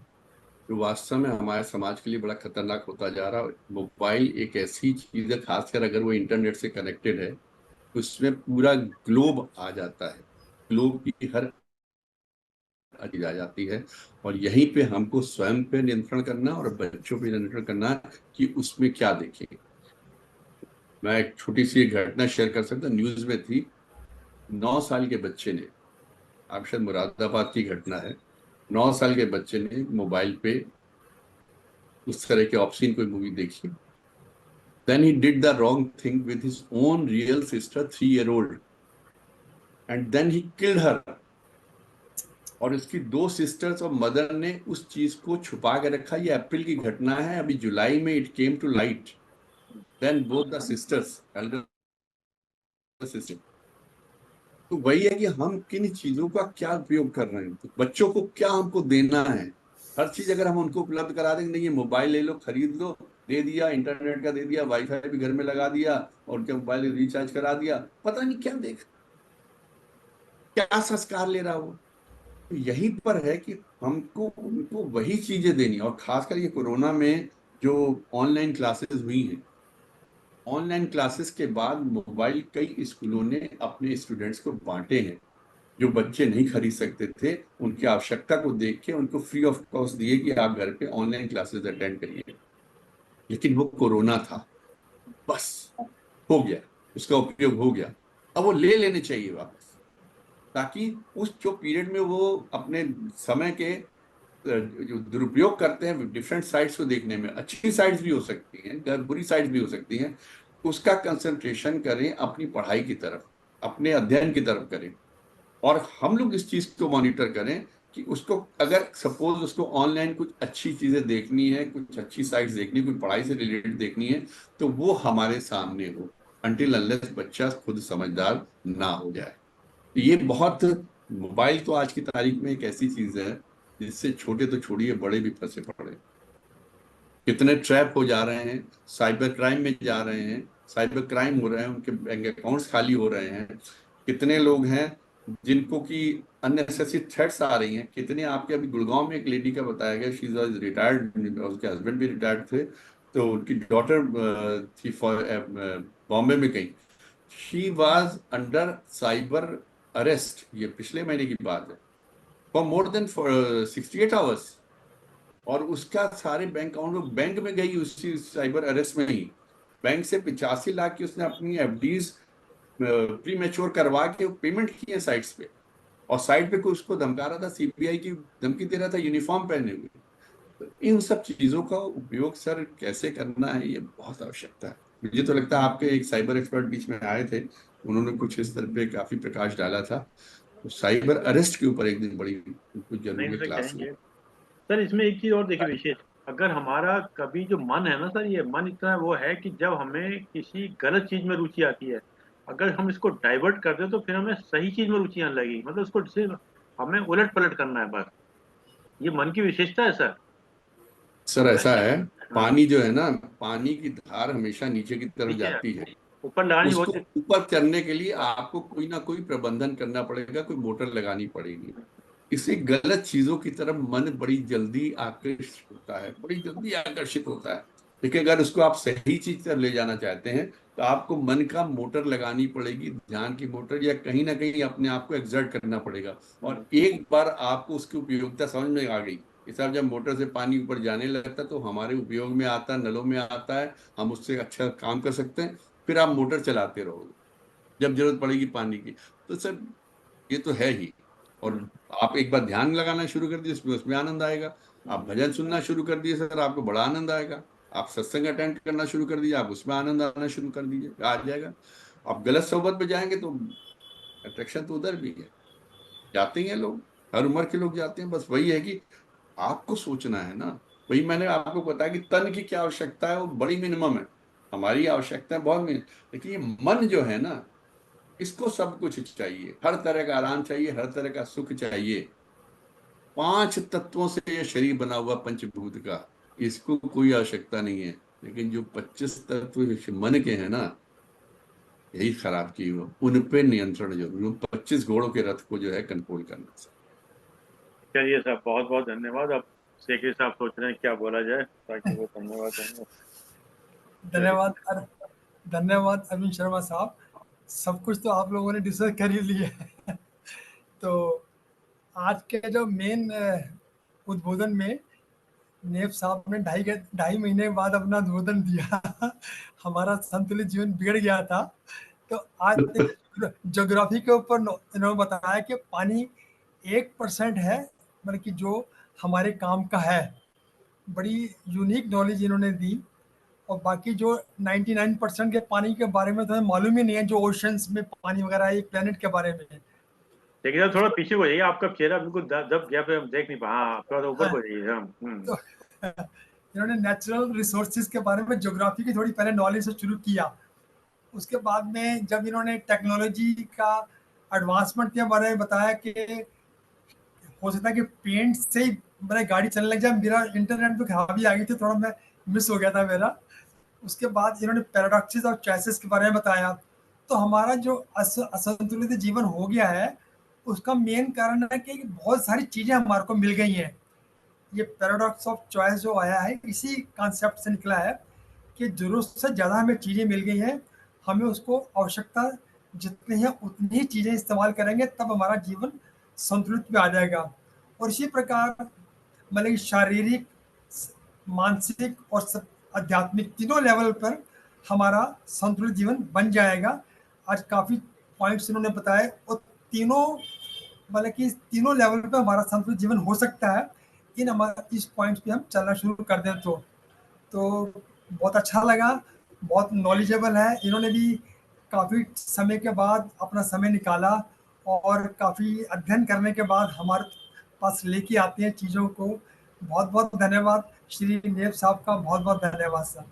जो वास्तव में हमारे समाज के लिए बड़ा खतरनाक होता जा रहा है। मोबाइल एक ऐसी चीज है, खासकर अगर वो इंटरनेट से कनेक्टेड है, तो उसमें पूरा ग्लोब आ जाता है, ग्लोब की हर चीज आ जाती है। और यहीं पे हमको स्वयं पे नियंत्रण करना और बच्चों पे नियंत्रण करना कि उसमें क्या देखें। मैं एक छोटी सी एक घटना शेयर कर सकता, न्यूज में थी। 9 साल के बच्चे ने, आप शायद मुरादाबाद की घटना है, 9 साल के बच्चे ने मोबाइल पे उस तरह के ऑप्शन कोई मूवी देखी, then he did the wrong thing with his own real sister 3 year old, and then he killed her. और उसकी 2 सिस्टर्स और मदर ने उस चीज को छुपा के रखा। ये अप्रैल की घटना है, अभी जुलाई में it came to light. Then both the sisters, elder sister. तो वही है कि हम किन चीजों का क्या उपयोग कर रहे हैं, तो बच्चों को क्या हमको देना है। हर चीज अगर हम उनको उपलब्ध करा देंगे, नहीं ये मोबाइल ले लो, खरीद लो, दे दिया, इंटरनेट का दे दिया, वाईफाई भी घर में लगा दिया और उनके मोबाइल रिचार्ज करा दिया, पता नहीं क्या देख, क्या संस्कार ले रहा हो। तो यही पर है कि हमको उनको वही चीजें देनी, और खासकर ये कोरोना में जो ऑनलाइन क्लासेस हुई हैं, ऑनलाइन क्लासेस के बाद मोबाइल कई स्कूलों ने अपने स्टूडेंट्स को बांटे हैं। जो बच्चे नहीं खरीद सकते थे, उनकी आवश्यकता को देख के उनको फ्री ऑफ कॉस्ट दिए कि आप घर पे ऑनलाइन क्लासेस अटेंड करिए। लेकिन वो कोरोना था, बस हो गया, उसका उपयोग हो गया, अब वो ले लेने चाहिए वापस, ताकि उस जो पीरियड में वो अपने समय के जो दुरुपयोग करते हैं डिफरेंट साइट्स को देखने में, अच्छी साइट्स भी हो सकती हैं, बुरी साइट्स भी हो सकती हैं, उसका कंसंट्रेशन करें अपनी पढ़ाई की तरफ, अपने अध्ययन की तरफ करें। और हम लोग इस चीज को मॉनिटर करें कि उसको अगर सपोज उसको ऑनलाइन कुछ अच्छी चीजें देखनी है, कुछ अच्छी साइट्स देखनी, कुछ पढ़ाई से रिलेटेड देखनी है, तो वो हमारे सामने हो, अनटिल अनलेस बच्चा खुद समझदार ना हो जाए। ये बहुत, मोबाइल तो आज की तारीख में एक ऐसी चीज है जिससे छोटे तो छोड़िए बड़े भी फंसे पड़े, कितने ट्रैप हो जा रहे हैं, साइबर क्राइम में जा रहे हैं, साइबर क्राइम हो रहे हैं, उनके बैंक अकाउंट्स खाली हो रहे हैं, कितने लोग हैं जिनको की अननेसेसरी थ्रेट्स आ रही हैं, कितने आपके अभी गुड़गांव में एक लेडी का बताया गया, शी वाज रिटायर्ड, उसके हस्बैंड भी रिटायर्ड थे, तो उनकी डॉटर थी फॉर बॉम्बे में कहीं, she was under cyber arrest, ये पिछले महीने की बात है, फॉर मोर देन 68 आवर्स। और उसका सारे बैंक अकाउंट बैंक में गई उसी साइबर अरेस्ट में ही, बैंक से 85 लाख की उसने अपनी एफडीज प्री मैच्योर करवा के पेमेंट की है साइट्स पे, और साइड पे कोई उसको धमका रहा था, सीबीआई की धमकी दे रहा था यूनिफॉर्म पहने हुए। तो इन सब चीजों का उपयोग सर कैसे करना है, ये बहुत आवश्यकता है। मुझे तो लगता है आपके एक साइबर एक्सपर्ट बीच में आए थे, उन्होंने कुछ इस तरह पे काफी प्रकाश डाला था, तो साइबर अरेस्ट के ऊपर एक दिन बड़ी कुछ नहीं जरूरी सर, क्लास हो। कहेंगे सर। इसमें एक चीज और देखिए विशेष, अगर हमारा कभी जो मन है ना सर, ये मन इतना वो है कि जब हमें किसी गलत चीज में रुचि आती है, अगर हम इसको डाइवर्ट कर दें तो फिर हमें सही चीज में रुचि आने लगेगी, मतलब उसको सिर्फ हमें उलट पलट करना है बस। ये मन की विशेषता है सर। सर ऐसा है, हाँ, पानी जो है ना, पानी की धार हमेशा नीचे की तरफ नीचे जाती है, ऊपर लगानी उसको बहुत। ऊपर करने के लिए आपको कोई ना कोई प्रबंधन करना पड़ेगा, कोई मोटर लगानी पड़ेगी। इसे गलत चीजों की तरफ मन बड़ी जल्दी आकर्षित होता है, बड़ी जल्दी आकर्षित होता है। लेकिन अगर उसको आप सही चीज तरफ ले जाना चाहते हैं, तो आपको मन का मोटर लगानी पड़ेगी, ध्यान की मोटर, या कहीं ना कहीं अपने आप को एक्सर्ट करना पड़ेगा। और एक बार आपको उसकी उपयोगिता समझ में आ गई कि साहब जब मोटर से पानी ऊपर जाने लगता तो हमारे उपयोग में आता है, नलों में आता है, हम उससे अच्छा काम कर सकते हैं, फिर आप मोटर चलाते रहोगे जब जरूरत पड़ेगी पानी की। तो सर ये तो है ही। और आप एक बार ध्यान लगाना शुरू कर दिए, उसमें उसमें आनंद आएगा। आप भजन सुनना शुरू कर दिए सर, आपको बड़ा आनंद आएगा। आप सत्संग अटेंड करना शुरू कर दिए, आप उसमें आनंद आना शुरू कर दीजिए, आ जाएगा। आप गलत सोबत में जाएंगे तो अट्रैक्शन तो उधर भी है, जाते ही हैं लोग, हर उम्र के लोग जाते हैं। बस वही है कि आपको सोचना है ना, वही मैंने आपको बताया कि तन की क्या आवश्यकता है वो बड़ी मिनिमम है, हमारी आवश्यकता बहुत मिनिमम, लेकिन ये मन जो है ना, इसको सब कुछ चाहिए, हर तरह का आराम चाहिए, हर तरह का सुख चाहिए। 5 तत्वों से ये शरीर बना हुआ पंचभूत का, इसको कोई आवश्यकता नहीं है। लेकिन जो 25 तत्व मन के हैं ना, यही खराब की हो, उन पे नियंत्रण जरूरी, उन 25 घोड़ों के रथ को जो है कंट्रोल करना। चलिए साहब, बहुत बहुत धन्यवाद। अब शेखर साहब सोच रहे हैं क्या बोला जाए ताकि वो धन्यवाद देंगे। चलिए। धन्यवाद धन्यवाद अरविंद शर्मा साहब। सब कुछ तो आप लोगों ने डिस्कस कर ही लिया है। तो आज के जो मेन उद्बोधन में नेप साहब ने 2.5 महीने बाद अपना उद्बोधन दिया। हमारा संतुलित जीवन बिगड़ गया था। तो आज ज्योग्राफी के ऊपर इन्होंने बताया कि पानी 1% है, मतलब कि जो हमारे काम का है। बड़ी यूनिक नॉलेज इन्होंने दी। और बाकी जो 99% के पानी के बारे में तो हमें मालूम ही नहीं है, जो ओशंस में पानी वगैरह है, एक प्लेनेट के बारे में है। शेखर साहब थोड़ा उसको पीछे हो जाइए, आपका चेहरा बिल्कुल दब गया, फिर हम देख नहीं पा। हाँ, थोड़ा सा ऊपर हाँ, को जाइए हम। तो इन्होंने नेचुरल रिसोर्सेज के बारे में, ज्योग्राफी की थोड़ी पहले नॉलेज से शुरू किया। उसके बाद में जब इन्होंने टेक्नोलॉजी का एडवांसमेंट के बारे में बताया कि हो सकता है कि पेंट से ही मैंने गाड़ी चलने लग जाए, मेरा इंटरनेट पे खराबी आ गई थी, थोड़ा मैं मिस हो गया था मेरा। उसके बाद इन्होंने पैराडॉक्सेस और चॉइसेस के बारे में बताया। तो हमारा जो असंतुलित जीवन हो गया है, उसका मेन कारण है कि बहुत सारी चीज़ें हमारे को मिल गई हैं। ये पैराडॉक्स ऑफ चॉइस जो आया है, इसी कॉन्सेप्ट से निकला है कि ज़रूरत से ज़्यादा हमें चीज़ें मिल गई हैं, हमें उसको आवश्यकता जितनी है उतनी ही चीज़ें इस्तेमाल करेंगे, तब हमारा जीवन संतुलित में आ जाएगा। और इसी प्रकार मतलब कि शारीरिक, मानसिक और आध्यात्मिक तीनों लेवल पर हमारा संतुलित जीवन बन जाएगा। आज काफ़ी पॉइंट्स इन्होंने बताए, और तीनों मतलब कि तीनों लेवल पे हमारा संतुलित जीवन हो सकता है। इस पॉइंट्स पे हम चलना शुरू कर दें तो बहुत अच्छा लगा, बहुत नॉलेजेबल है। इन्होंने भी काफ़ी समय के बाद अपना समय निकाला और काफ़ी अध्ययन करने के बाद हमारे पास लेके आते हैं चीज़ों को। बहुत बहुत धन्यवाद श्री नेब साहब का, बहुत बहुत धन्यवाद सर।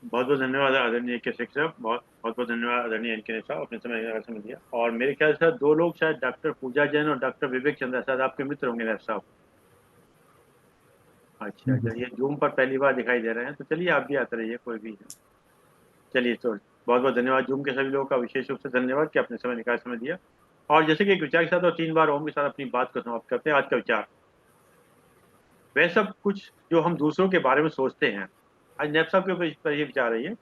बहुत बहुत धन्यवाद आदरणीय के साहब, बहुत बहुत धन्यवाद आदरणीय एन के साहब, अपने समय दिया। और मेरे ख्याल से 2 लोग शायद डॉक्टर पूजा जैन और डॉक्टर विवेक चंद्रा शायद आपके मित्र होंगे नेब साहब। अच्छा, चलिए जूम पर पहली बार दिखाई दे रहे हैं, तो चलिए आप भी आते रहिए, कोई भी है। चलिए, तो बहुत बहुत धन्यवाद जूम के सभी लोगों का, विशेष रूप से धन्यवाद कि आपने समय दिया। और जैसे कि एक विचार के साथ और 3 बार ओम के साथ अपनी बात को समाप्त करते हैं। आज का विचार, वह सब कुछ जो हम दूसरों के बारे में सोचते हैं, आज नेब साहब के ऊपर ये विचार है।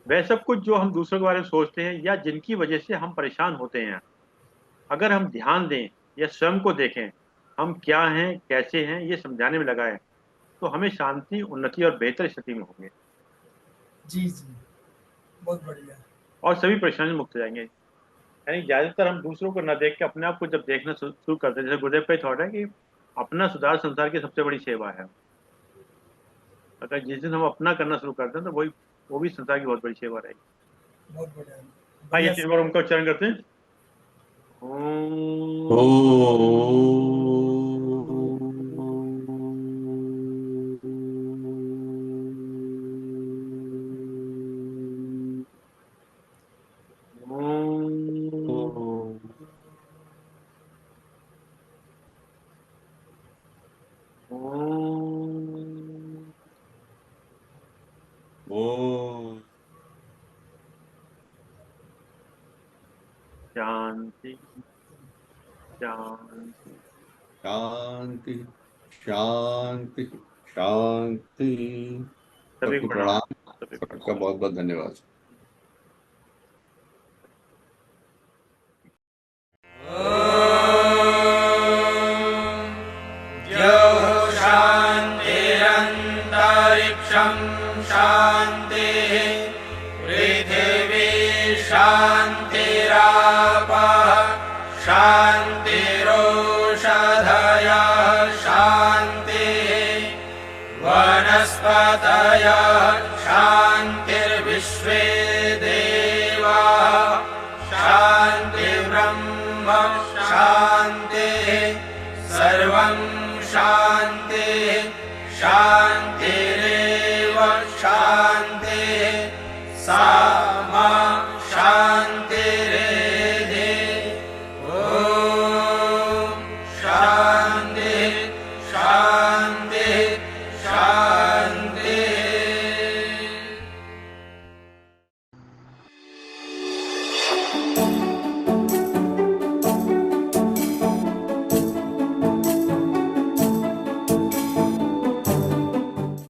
वह सब कुछ जो हम दूसरों के बारे में सोचते हैं या जिनकी वजह से हम परेशान होते हैं, अगर हम ध्यान दें या स्वयं को देखें, हम क्या हैं, कैसे हैं, ये समझाने में लगाएं, तो हमें शांति, उन्नति और बेहतर स्थिति में होंगे। जी जी, बहुत बढ़िया। और सभी परेशानी मुक्त हो जाएंगे। यानी ज्यादातर हम दूसरों को न देख के अपने आप को जब देखना शुरू करते हैं, जैसे गुरुदेव का थॉट है कि अपना सुधार संसार की सबसे बड़ी सेवा है। अगर जिस दिन हम अपना करना शुरू करते हैं, तो वो भी संसार की बहुत बड़ी सेवा रहेगी। बहुत बढ़िया। आइए बढ़िया 3 बार उनका उच्चारण करते हैं। ओ शांति शांति शांति शांति शांति। सभी सबको को प्रणाम। प्रणाम, सबका बहुत बहुत धन्यवाद। शान्तिरन्तरिक्षं शान्तिः पृथिवी शान्तिरापः शान्तिरोषधयः शान्तिः वनस्पतयः शान्तिर्विश्वे देवाः शान्तिर्ब्रह्म शान्तिः सर्वं शान्तिः शान्तिरेव शान्तिः सा मा शान्तिरेधि। ॐ शान्तिः